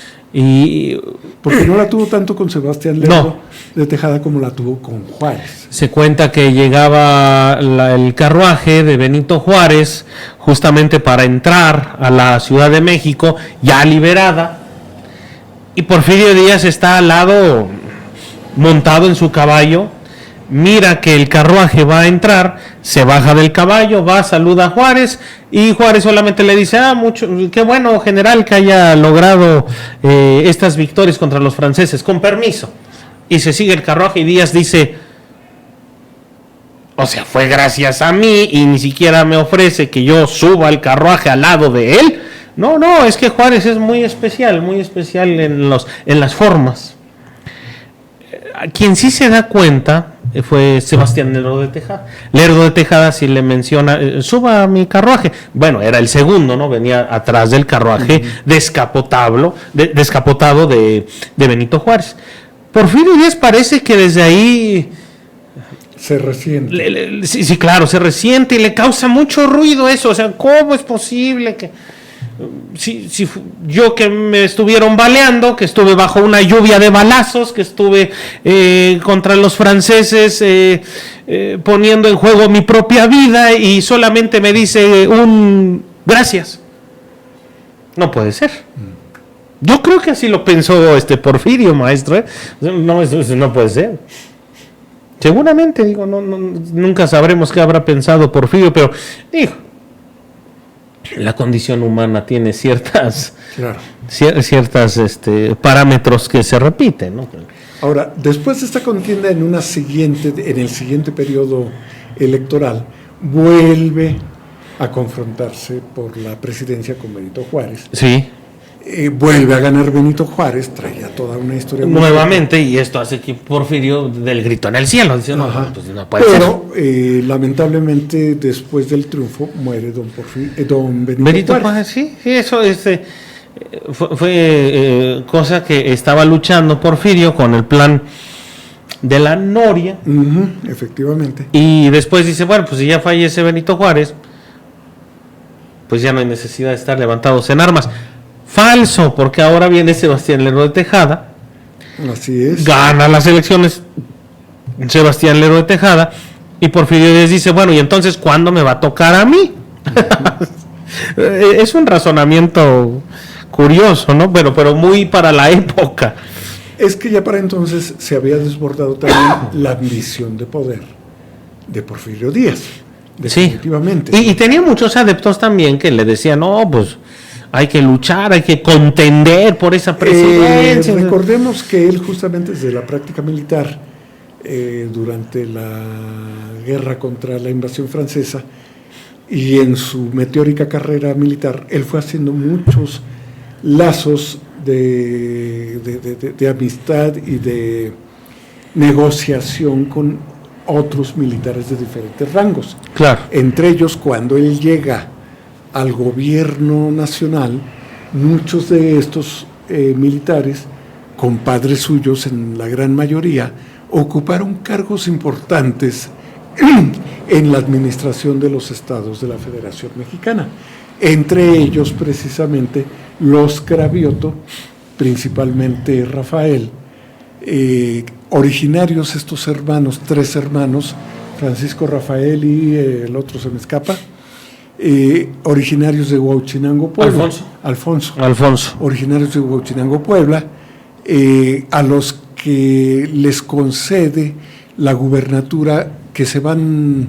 Porque no la tuvo tanto con Sebastián Lerdo de Tejada como la tuvo con Juárez. Se cuenta que llegaba el carruaje de Benito Juárez justamente para entrar a la Ciudad de México, ya liberada, y Porfirio Díaz está al lado, montado en su caballo, mira que el carruaje va a entrar, se baja del caballo, va, saluda a Juárez, y Juárez solamente le dice, qué bueno, general, que haya logrado estas victorias contra los franceses, con permiso. Y se sigue el carruaje y Díaz dice, o sea, fue gracias a mí y ni siquiera me ofrece que yo suba al carruaje al lado de él. No, es que Juárez es muy especial en las formas. Quien sí se da cuenta fue Sebastián Lerdo de Tejada. Lerdo de Tejada sí le menciona, suba a mi carruaje. Bueno, era el segundo, ¿no? Venía atrás del carruaje descapotado de Benito Juárez. Porfirio Díaz parece que desde ahí... se resiente. Sí, claro, se resiente y le causa mucho ruido eso. O sea, ¿cómo es posible que... Si yo que me estuvieron baleando, que estuve bajo una lluvia de balazos, que estuve contra los franceses poniendo en juego mi propia vida y solamente me dice un gracias? No puede ser. Yo creo que así lo pensó Porfirio, maestro. No, eso no puede ser. Seguramente, digo, nunca sabremos qué habrá pensado Porfirio, pero digo, la condición humana tiene ciertas parámetros que se repiten, ¿no? Ahora, después de esta contienda en el siguiente periodo electoral, vuelve a confrontarse por la presidencia con Benito Juárez. Sí. Vuelve a ganar Benito Juárez, traía toda una historia nuevamente, y esto hace que Porfirio del grito en el cielo, dice, no puede ser. Lamentablemente, después del triunfo, muere don Benito Juárez. Sí, eso fue cosa que estaba luchando Porfirio con el plan de la Noria. Efectivamente. Y después dice, bueno, pues si ya fallece Benito Juárez, pues ya no hay necesidad de estar levantados en armas. Falso, porque ahora viene Sebastián Lerdo de Tejada. Así es. Gana las elecciones Sebastián Lerdo de Tejada y Porfirio Díaz dice, bueno, ¿y entonces cuándo me va a tocar a mí? Es un razonamiento curioso, ¿no? Pero muy para la época. Es que ya para entonces se había desbordado también la ambición de poder de Porfirio Díaz. Definitivamente. Sí. Y tenía muchos adeptos también que le decían, no, pues hay que luchar, hay que contender por esa presidencia. Recordemos que él justamente desde la práctica militar, durante la guerra contra la invasión francesa y en su meteórica carrera militar, él fue haciendo muchos lazos de amistad y de negociación con otros militares de diferentes rangos. Claro. Entre ellos, cuando él llega al gobierno nacional, muchos de estos militares, compadres suyos en la gran mayoría, ocuparon cargos importantes en la administración de los estados de la Federación Mexicana. Entre ellos, precisamente, los Cravioto, principalmente Rafael, originarios estos hermanos, 3 hermanos, Francisco Rafael y el otro se me escapa, originarios de Huauchinango, Puebla. Alfonso. Originarios de Huauchinango, Puebla, a los que les concede la gubernatura, que se van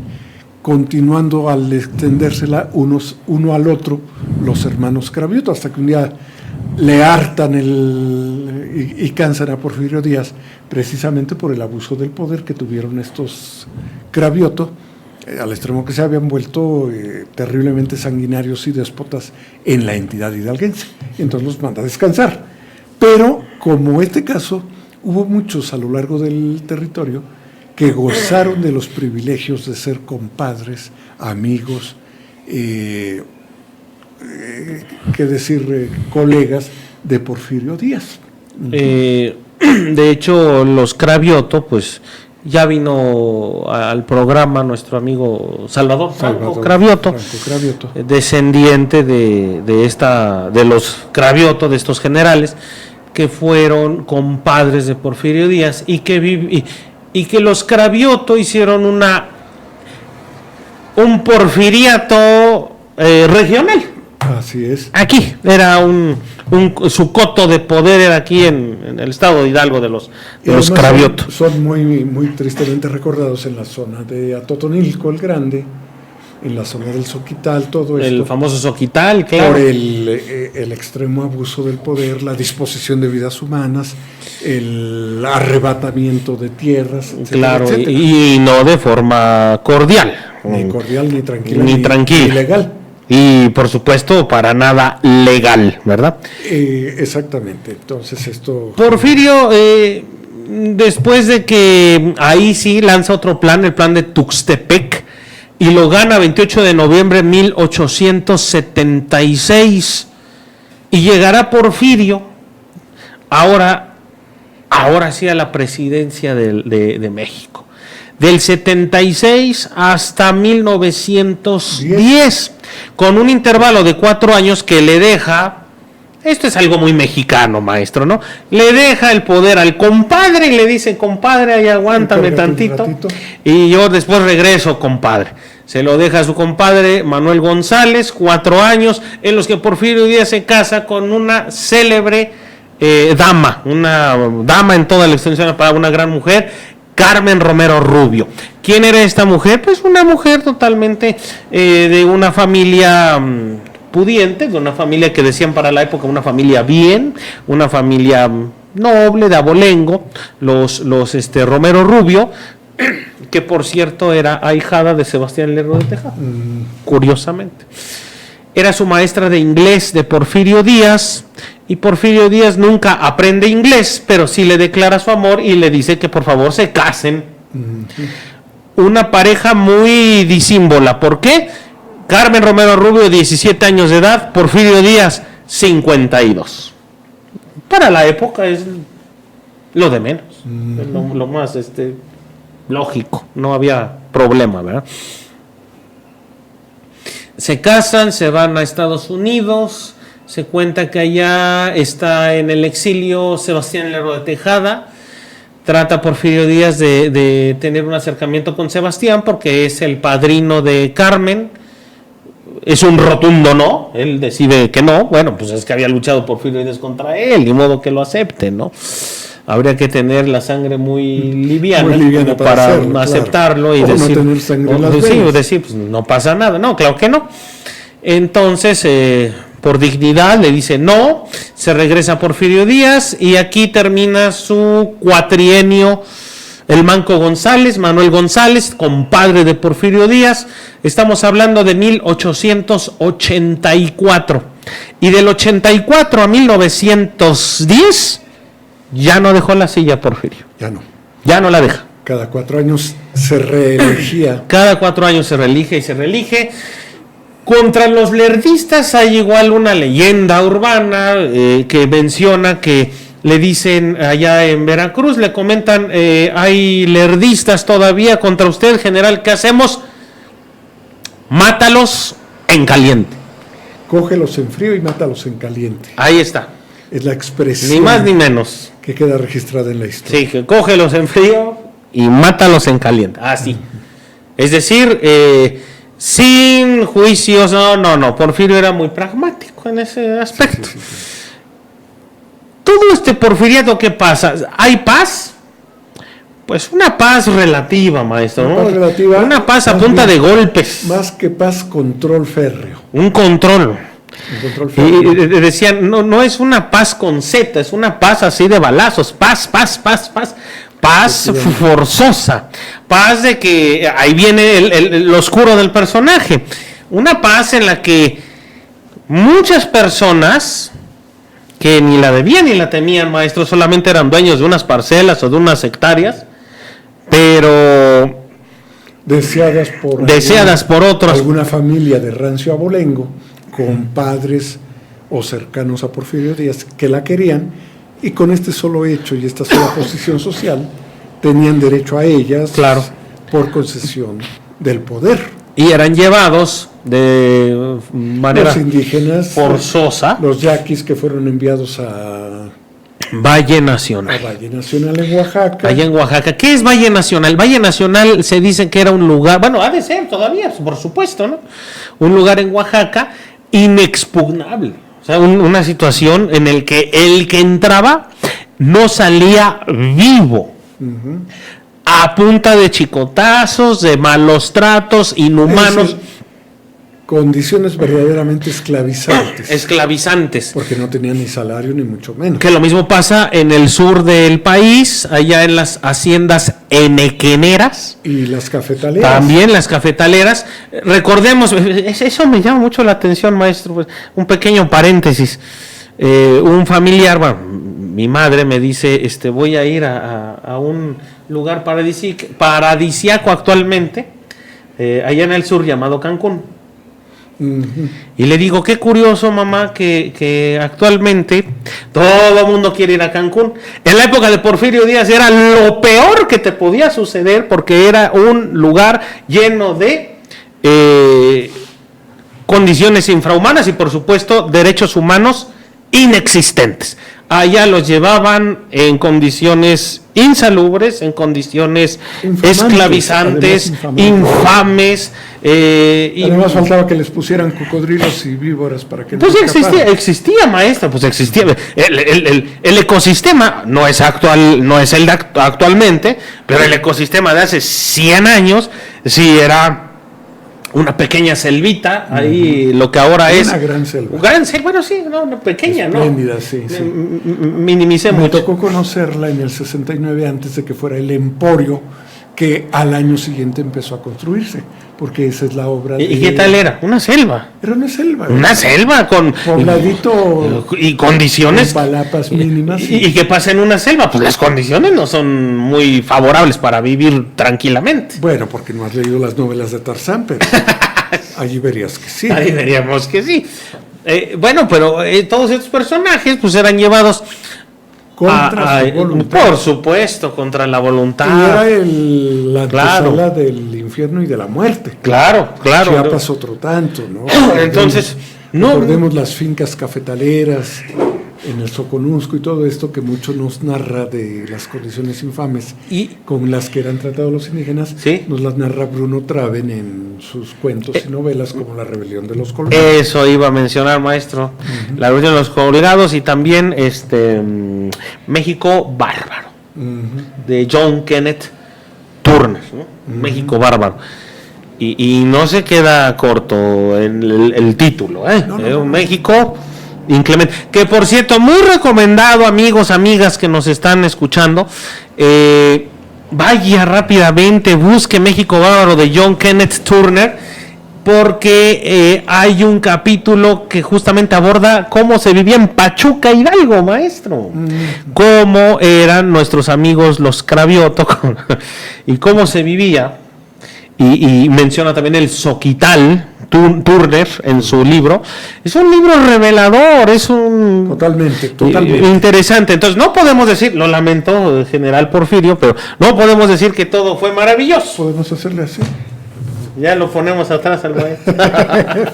continuando al extendérsela uno al otro los hermanos Cravioto, hasta que un día le hartan y cansan a Porfirio Díaz, precisamente por el abuso del poder que tuvieron estos Cravioto, al extremo que se habían vuelto terriblemente sanguinarios y déspotas en la entidad hidalguense. Entonces los manda a descansar. Pero, como este caso, hubo muchos a lo largo del territorio que gozaron de los privilegios de ser compadres, amigos, colegas de Porfirio Díaz. De hecho, los Cravioto, pues ya vino al programa nuestro amigo Salvador Cravioto, descendiente de los Cravioto, de estos generales que fueron compadres de Porfirio Díaz y que los Cravioto hicieron un porfiriato regional. Así es. Aquí era su coto de poder era aquí en el estado de Hidalgo de los Cravioto. Son muy, muy tristemente recordados en la zona de Atotonilco el Grande, en la zona del Soquital, todo esto. El famoso Soquital, claro. Por el extremo abuso del poder, la disposición de vidas humanas, el arrebatamiento de tierras, etcétera, claro, etcétera. Y no de forma cordial. Ni cordial, ni tranquila, ni legal. Y por supuesto, para nada legal, ¿verdad? Exactamente. Entonces esto... Porfirio, después de que ahí sí lanza otro plan, el plan de Tuxtepec, y lo gana 28 de noviembre de 1876, y llegará Porfirio, ahora sí a la presidencia de México. Del 76 hasta 1910, con un intervalo de 4 años que le deja, esto es algo muy mexicano, maestro, ¿no? Le deja el poder al compadre y le dice, compadre, ahí aguántame tantito, y yo después regreso, compadre. Se lo deja a su compadre Manuel González, 4 años, en los que Porfirio Díaz se casa con una célebre dama en toda la extensión de la palabra, una gran mujer, Carmen Romero Rubio. ¿Quién era esta mujer? Pues una mujer totalmente de una familia pudiente, de una familia que decían para la época una familia bien, una familia noble, de abolengo, los Romero Rubio, que por cierto era ahijada de Sebastián Lerdo de Tejada, curiosamente. Era su maestra de inglés de Porfirio Díaz, y Porfirio Díaz nunca aprende inglés, pero sí le declara su amor y le dice que por favor se casen. Una pareja muy disímbola. ¿Por qué? Carmen Romero Rubio, 17 años de edad, Porfirio Díaz, 52. Para la época es lo de menos, es lo más lógico, no había problema, ¿verdad? Se casan, se van a Estados Unidos, se cuenta que allá está en el exilio Sebastián Lerdo de Tejada. Trata Porfirio Díaz de tener un acercamiento con Sebastián porque es el padrino de Carmen. Es un rotundo no, él decide que no. Bueno, pues es que había luchado Porfirio Díaz contra él, ni modo que lo acepte, ¿no? Habría que tener la sangre muy liviana como para hacerlo, aceptarlo, claro. Y decir, no tener sangre en las venas. Decir, pues no pasa nada. No, claro que no. Entonces, por dignidad le dice no, se regresa a Porfirio Díaz y aquí termina su cuatrienio el Manco González, Manuel González, compadre de Porfirio Díaz. Estamos hablando de 1884. Y del 84 a 1910 ya no dejó la silla Porfirio. Ya no la deja. Cada 4 años se reelegía. Cada 4 años se reelige y se reelige. Contra los lerdistas hay igual una leyenda urbana que menciona que le dicen allá en Veracruz, le comentan, hay lerdistas todavía contra usted, general, ¿qué hacemos? Mátalos en caliente. Cógelos en frío y mátalos en caliente. Ahí está. Es la expresión. Ni más ni menos. Que queda registrada en la historia. Sí, que cógelos en frío y mátalos en caliente. Así. Es decir, sin juicios, no. Porfirio era muy pragmático en ese aspecto. Sí. Todo este porfiriato, ¿qué pasa? ¿Hay paz? Pues una paz relativa, maestro. Una paz relativa. Una paz a punta de golpes. Más que paz, control férreo. Un control. Y decían, no es una paz con Z, es una paz así de balazos. Paz forzosa. Paz de que ahí viene el oscuro del personaje. Una paz en la que muchas personas que ni la debían ni la temían, maestro, solamente eran dueños de unas parcelas o de unas hectáreas, pero deseadas por otros. Alguna familia de rancio abolengo, con padres o cercanos a Porfirio Díaz que la querían, y con este solo hecho y esta sola posición social tenían derecho a ellas, claro, por concesión del poder. Y eran llevados de manera los indígenas forzosa, los yaquis que fueron enviados a Valle Nacional. A Valle Nacional en Oaxaca. Allá en Oaxaca. ¿Qué es Valle Nacional? Valle Nacional se dice que era un lugar, bueno, ha de ser todavía, por supuesto, ¿no? Un lugar en Oaxaca inexpugnable. O sea, una situación en el que el que entraba no salía vivo. Uh-huh. A punta de chicotazos, de malos tratos, inhumanos. Condiciones verdaderamente esclavizantes. Esclavizantes. Porque no tenían ni salario ni mucho menos. Que lo mismo pasa en el sur del país, allá en las haciendas enequeneras. Y las cafetaleras. También las cafetaleras. Recordemos, eso me llama mucho la atención, maestro. Pues, un pequeño paréntesis. Un familiar, bueno, mi madre me dice, voy a ir a un lugar paradisíaco actualmente, allá en el sur, llamado Cancún. Uh-huh. Y le digo, qué curioso, mamá, que actualmente todo el mundo quiere ir a Cancún. En la época de Porfirio Díaz era lo peor que te podía suceder, porque era un lugar lleno de condiciones infrahumanas y, por supuesto, derechos humanos inexistentes. Allá los llevaban en condiciones insalubres, en condiciones esclavizantes, infames. Además faltaba que les pusieran cocodrilos y víboras para que pues no existía, maestra, pues existía. El ecosistema no es el de actualmente, pero el ecosistema de hace 100 años sí era una pequeña selvita, ahí lo que ahora es una gran selva. Bueno, sí, una pequeña, espléndida, ¿no? Sí. Minimicemos. Me tocó conocerla en el 69 antes de que fuera el emporio que al año siguiente empezó a construirse, porque esa es la obra ¿Y qué tal era? Una selva. Era una selva. Una selva con pobladito y condiciones con palapas mínimas. ¿Y qué pasa en una selva? Pues las condiciones no son muy favorables para vivir tranquilamente. Bueno, porque no has leído las novelas de Tarzán, pero allí verías que sí. Ahí veríamos que sí. Bueno, pero todos estos personajes pues eran llevados contra su voluntad. Por supuesto, contra la voluntad. Y era la antesala del infierno y de la muerte. Claro. Chiapas otro tanto, ¿no? Entonces, recordemos las fincas cafetaleras en el Soconusco y todo esto que mucho nos narra de las condiciones infames con las que eran tratados los indígenas. ¿Sí? Nos las narra Bruno Traven en sus cuentos y novelas como La Rebelión de los Colgados. Eso iba a mencionar, maestro. Uh-huh. La Rebelión de los Colgados y también México Bárbaro, uh-huh, de John Kenneth Turner, ¿no? Uh-huh. México Bárbaro. Y no se queda corto en el título, No. México inclemente, que por cierto, muy recomendado, amigos, amigas que nos están escuchando, vaya rápidamente, busque México Bárbaro de John Kenneth Turner, porque hay un capítulo que justamente aborda cómo se vivía en Pachuca, Hidalgo, maestro, cómo eran nuestros amigos los Cravioto y cómo se vivía, y menciona también el Soquital, Turner, en su libro. Es un libro revelador, es un... Totalmente. Interesante. Entonces, no podemos decir, lo lamento, el general Porfirio, pero no podemos decir que todo fue maravilloso. Podemos hacerle así. Ya lo ponemos atrás al maestro.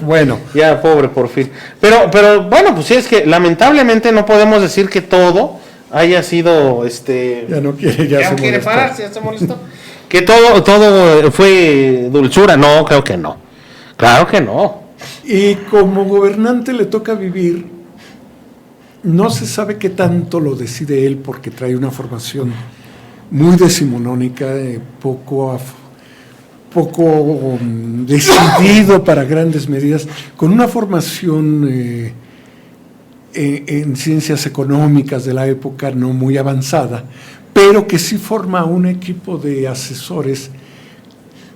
Bueno. Ya, pobre Porfirio. Pero bueno, pues sí, es que lamentablemente no podemos decir que todo haya sido Ya no quiere, ya se quiere molestó. pararse, ya se molestó. Que todo fue dulzura. No, creo que no. Claro que no. Y como gobernante le toca vivir, no se sabe qué tanto lo decide él porque trae una formación muy decimonónica, poco decidido para grandes medidas, con una formación en ciencias económicas de la época no muy avanzada, pero que sí forma un equipo de asesores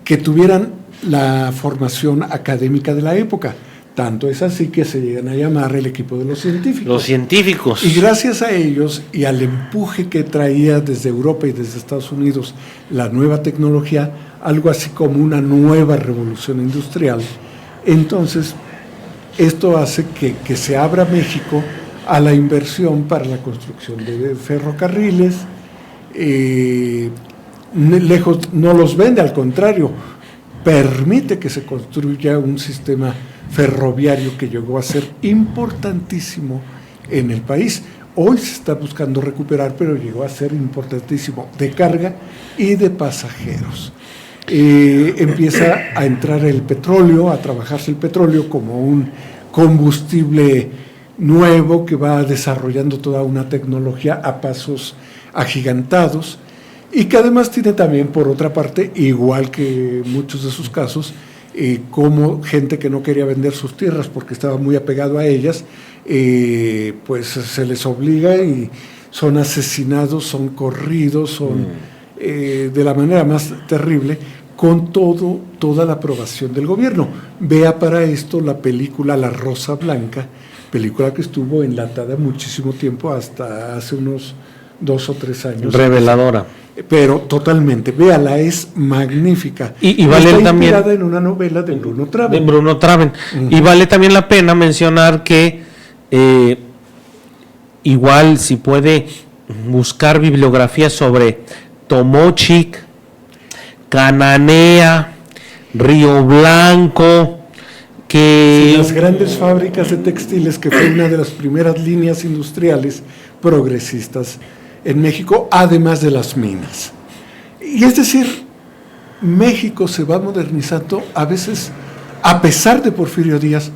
que tuvieran la formación académica de la época. Tanto es así que se llegan a llamar el equipo de los científicos. Los científicos. Y gracias a ellos y al empuje que traía desde Europa y desde Estados Unidos la nueva tecnología, algo así como una nueva revolución industrial, entonces esto hace que se abra México a la inversión para la construcción de ferrocarriles. Lejos no los vende, al contrario, permite que se construya un sistema ferroviario que llegó a ser importantísimo en el país. Hoy se está buscando recuperar, pero llegó a ser importantísimo de carga y de pasajeros. Empieza a entrar el petróleo, a trabajarse el petróleo como un combustible nuevo que va desarrollando toda una tecnología a pasos agigantados y que además tiene también, por otra parte, igual que muchos de sus casos, como gente que no quería vender sus tierras porque estaba muy apegado a ellas, pues se les obliga y son asesinados, son corridos, son de la manera más terrible, con toda la aprobación del gobierno. Vea para esto la película La Rosa Blanca, película que estuvo enlatada muchísimo tiempo, hasta hace unos 2 o 3 años. Reveladora. Pero totalmente, véala, es magnífica. Y vale está también inspirada en una novela de Bruno Traven. De Bruno Traven. Y vale también la pena mencionar que igual si puede buscar bibliografía sobre Tomochic, Cananea, Río Blanco, que las grandes fábricas de textiles, que fue una de las primeras líneas industriales progresistas en México, además de las minas. Y es decir, México se va modernizando a veces a pesar de Porfirio Díaz,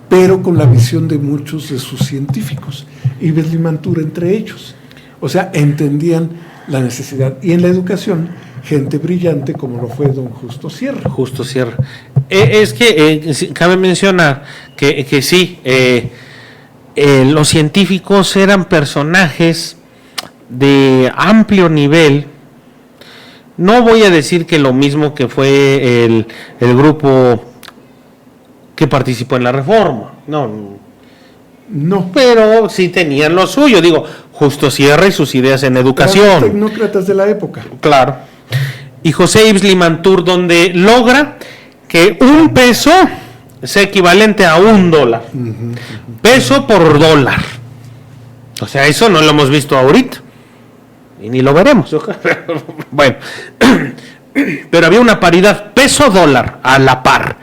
pero con la visión de muchos de sus científicos, Ives Limantur entre ellos. O sea, entendían la necesidad. Y en la educación, gente brillante como lo fue don Justo Sierra. Justo Sierra. Es que cabe mencionar que sí, los científicos eran personajes de amplio nivel. No voy a decir que lo mismo que fue el grupo que participó en la Reforma, no, pero sí tenían lo suyo. Digo, Justo Sierra y sus ideas en educación. Eran tecnócratas de la época. Claro. Y José Ives Limantur, donde logra que un peso sea equivalente a $1. Peso por dólar. O sea, eso no lo hemos visto ahorita. Y ni lo veremos. Bueno, pero había una paridad peso-dólar a la par.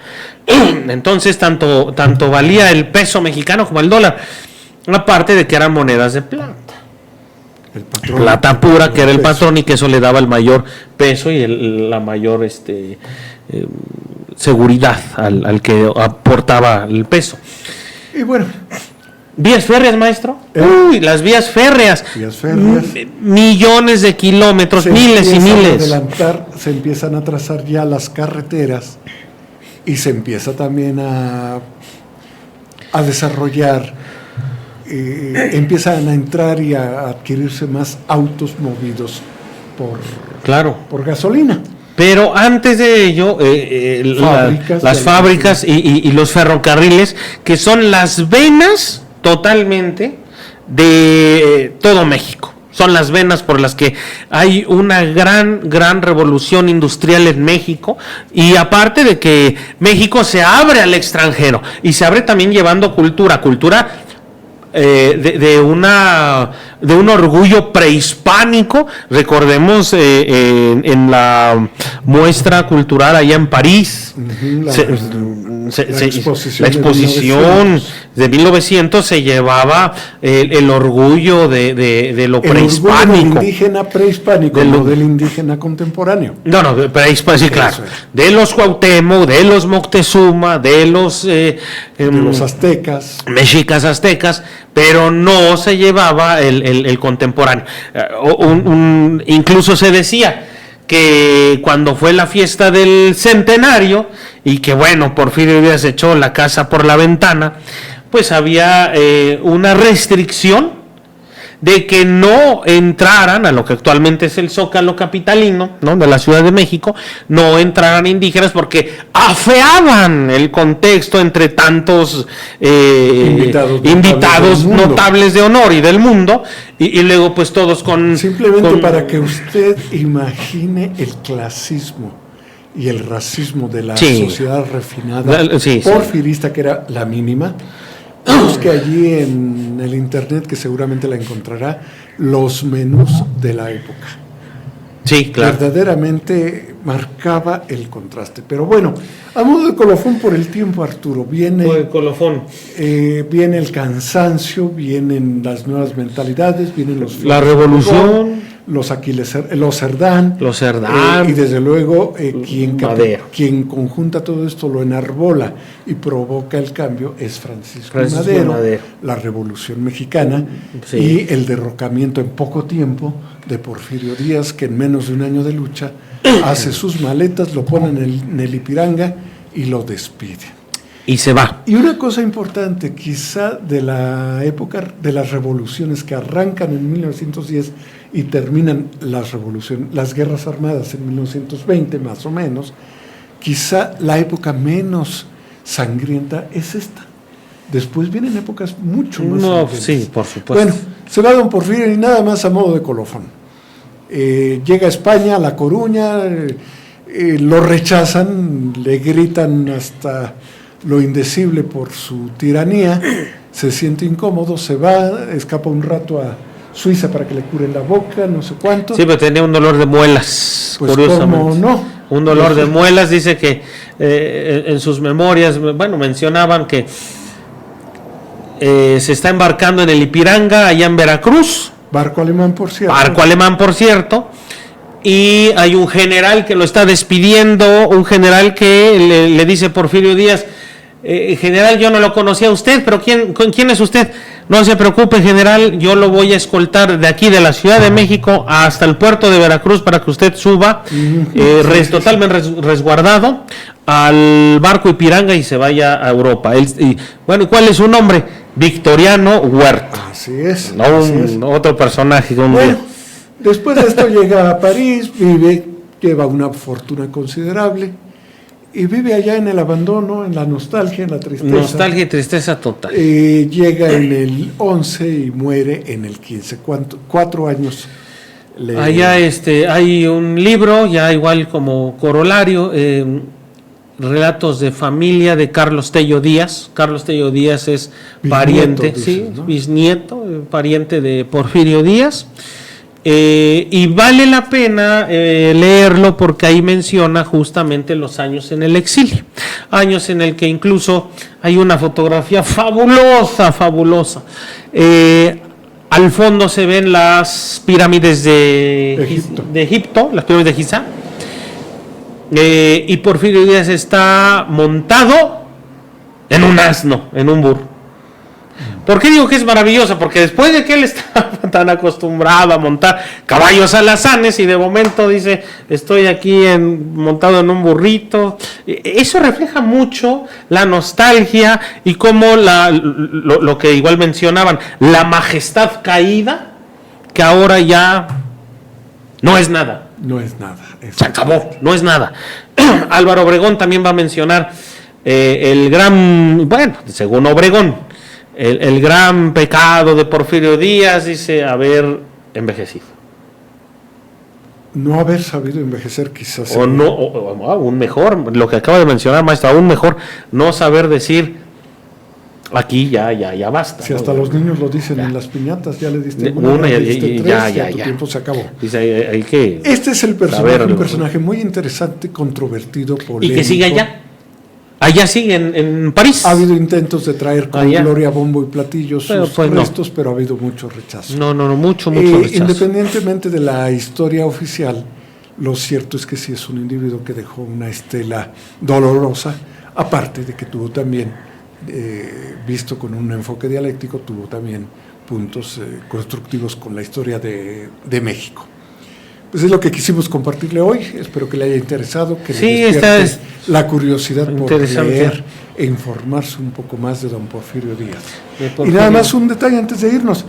Entonces, tanto valía el peso mexicano como el dólar. Aparte de que eran monedas de plata. El patrón, plata pura, que era el patrón, y que eso le daba el mayor peso y la mayor seguridad al que aportaba el peso. Y bueno, ¿vías férreas, maestro? Uy, las vías férreas. Millones de kilómetros, miles y miles. Se empiezan a trazar ya las carreteras y se empieza también a desarrollar, empiezan a entrar y a adquirirse más autos movidos por gasolina. Pero antes de ello, las fábricas y los ferrocarriles, que son las venas totalmente de todo México. Son las venas por las que hay una gran revolución industrial en México, y aparte de que México se abre al extranjero y se abre también llevando cultura de un orgullo prehispánico. Recordemos en la muestra cultural allá en París, la exposición de 1900 se llevaba el orgullo de lo prehispánico. Del indígena prehispánico, no del indígena contemporáneo. No, prehispánico, sí, claro. De los Cuauhtémoc, de los Moctezuma, de los aztecas. Mexicas aztecas, pero no se llevaba el contemporáneo. Incluso se decía que cuando fue la fiesta del centenario y que bueno, Porfirio Díaz echó la casa por la ventana, pues había una restricción de que no entraran a lo que actualmente es el Zócalo capitalino, ¿no?, de la Ciudad de México, no entraran indígenas porque afeaban el contexto entre tantos invitados notables de honor y del mundo, y luego pues todos Simplemente para que usted imagine el clasismo y el racismo de la sociedad refinada porfirista, que era la mínima. Busque allí en el internet, que seguramente la encontrará, los menús de la época. Sí, claro. Verdaderamente marcaba el contraste. Pero bueno, a modo de colofón por el tiempo, Arturo, viene el colofón. Viene el cansancio, vienen las nuevas mentalidades, vienen la revolución, los Cerdán, y desde luego quien conjunta todo esto, lo enarbola y provoca el cambio, es Francisco Madero, la Revolución Mexicana, y el derrocamiento en poco tiempo de Porfirio Díaz, que en menos de un año de lucha hace sus maletas, lo pone en el Ipiranga y lo despide. Y se va. Y una cosa importante, quizá de la época de las revoluciones que arrancan en 1910 y terminan las guerras armadas en 1920 más o menos, quizá la época menos sangrienta es esta. Después vienen épocas mucho más sangrientas. Sí, por supuesto. Bueno, se va don Porfirio y nada más a modo de colofón. Llega a España, a La Coruña, lo rechazan, le gritan hasta lo indecible por su tiranía, se siente incómodo, se va, escapa un rato a Suiza para que le curen la boca, no sé cuánto. Sí, pero tenía un dolor de muelas, pues curiosamente. ¿cómo no? Un dolor de muelas, dice que en sus memorias, mencionaban que se está embarcando en el Ipiranga, allá en Veracruz. Barco alemán, por cierto. Y hay un general que lo está despidiendo, un general que le dice Porfirio Díaz: general, yo no lo conocía a usted, pero ¿quién es usted? No se preocupe, general, yo lo voy a escoltar de aquí, de la Ciudad de México, hasta el puerto de Veracruz para que usted suba, totalmente resguardado, al barco Ipiranga y se vaya a Europa. ¿Cuál es su nombre? Victoriano Huerta. Así es. Otro personaje. Después de esto llega a París, lleva una fortuna considerable y vive allá en el abandono, en la nostalgia, en la tristeza. Nostalgia y tristeza total. Llega en el 11 y muere en el 15. 4 años. Allá hay un libro, ya igual como corolario, Relatos de familia de Carlos Tello Díaz. Carlos Tello Díaz es pariente, bisnieto, pariente de Porfirio Díaz. Y vale la pena leerlo porque ahí menciona justamente los años en el exilio, años en el que incluso hay una fotografía fabulosa. Al fondo se ven las pirámides de Egipto, las pirámides de Giza, y Porfirio Díaz está montado en un asno, en un burro. ¿Por qué digo que es maravillosa? Porque después de que él estaba tan acostumbrado a montar caballos alazanes y de momento dice, estoy aquí montado en un burrito, eso refleja mucho la nostalgia y cómo lo que igual mencionaban, la majestad caída, que ahora ya no es nada. No es nada. Se acabó, no es nada. Álvaro Obregón también va a mencionar el gran, según Obregón, el gran pecado de Porfirio Díaz, dice, haber envejecido. No haber sabido envejecer, quizás. O aún mejor, lo que acaba de mencionar, maestro, aún mejor, no saber decir, aquí ya basta. Si hasta los niños lo dicen en las piñatas, ya le diste una, ya diste tres, ya tu tiempo se acabó. Dice, hay que este es un personaje muy interesante, controvertido, polémico. Y que sigue allá. Allá sí, en París. Ha habido intentos de traer con Allá. gloria, bombo y platillos sus Pues restos, pero ha habido mucho rechazo. No, mucho rechazo. Independientemente de la historia oficial, lo cierto es que sí es un individuo que dejó una estela dolorosa, aparte de que tuvo también, visto con un enfoque dialéctico, tuvo también puntos constructivos con la historia de México. Pues es lo que quisimos compartirle hoy. Espero que le haya interesado, que Sí, le esta despierte la curiosidad por interesante. leer e informarse un poco más de don Porfirio Díaz. De Y Porfirio. nada más un detalle antes de irnos.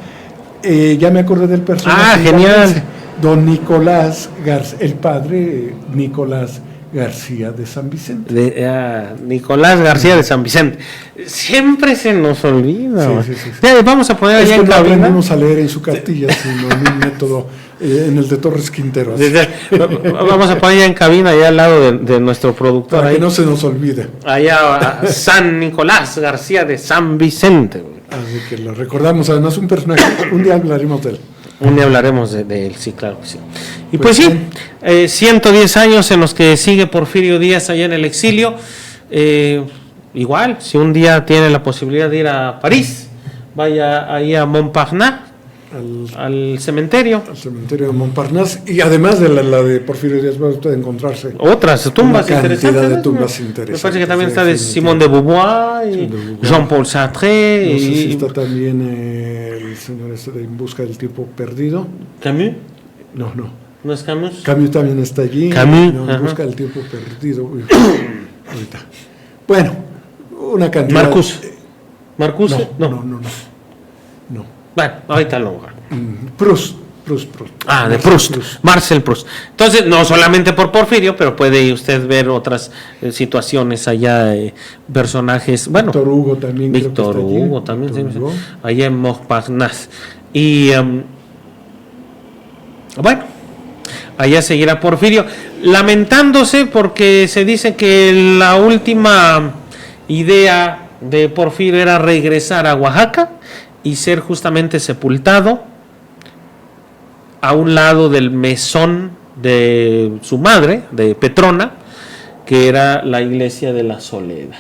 Ya me acordé del personaje. Genial. Don Nicolás García, el padre Nicolás García de San Vicente. Nicolás García de San Vicente. Siempre se nos olvida. Sí. Ya, vamos a poner Es allá que en no cabina. aprendimos a leer en su cartilla, sino en un método, en el de Torres Quintero. Así, Vamos a poner allá en cabina, allá al lado de nuestro productor. para Ahí. que no se nos olvide. Allá San Nicolás García de San Vicente. Así que lo recordamos, además un personaje, un día hablaremos de él. Un día hablaremos de él, sí, claro que sí. Y Pues pues sí, 110 años en los que sigue Porfirio Díaz allá en el exilio. Igual, si un día tiene la posibilidad de ir a París, vaya ahí a Montparnasse, al cementerio. Al cementerio de Montparnasse, y además de la de Porfirio Díaz va usted a encontrarse Otras tumbas una cantidad interesantes. de ¿no? tumbas Me interesantes. parece que también está de definitivamente. Simone de Beauvoir, y Simone de Beauvoir. Jean-Paul Sartre, No sé si y está también el señor este de En busca del tiempo perdido. Camus. No. ¿No es Camus? Camus también está allí. Camus, No, ajá. En busca del tiempo perdido. Uy, ahorita. Bueno, una cantidad. ¿Marcuse? No. Bueno, ahorita lo hago. Proust. De Proust, Marcel Proust. Entonces, no solamente por Porfirio, pero puede usted ver otras situaciones allá, personajes, bueno, Víctor Hugo también. creo que Víctor está allí. Hugo también, Víctor sí, Hugo. allá en Montparnasse. Y bueno, allá seguirá Porfirio, lamentándose porque se dice que la última idea de Porfirio era regresar a Oaxaca y ser justamente sepultado a un lado del mesón de su madre, de Petrona, que era la iglesia de la Soledad.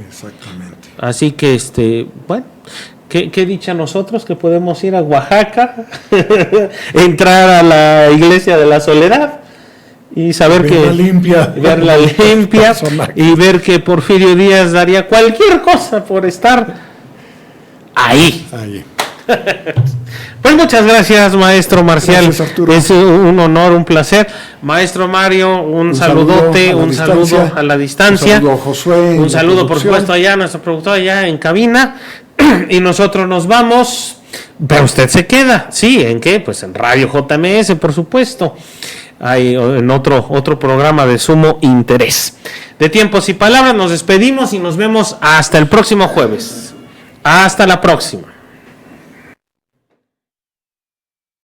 Exactamente. Así que, bueno, qué dicha nosotros que podemos ir a Oaxaca, entrar a la iglesia de la Soledad y saber Verla limpia. verla limpia Personaje. y ver que Porfirio Díaz daría cualquier cosa por estar ahí. Ahí. Pues muchas gracias, maestro Marcial. Gracias, Arturo. Es un honor, un placer. Maestro Mario, un saludote, un saludo a la distancia. Un saludo a Josué. Un saludo, por supuesto, allá a nuestro productor, allá en cabina. Y nosotros nos vamos. Pero usted se queda. Sí, ¿en qué? Pues en Radio JMS, por supuesto. Hay en otro programa de sumo interés. De Tiempos y Palabras, nos despedimos y nos vemos hasta el próximo jueves. Hasta la próxima.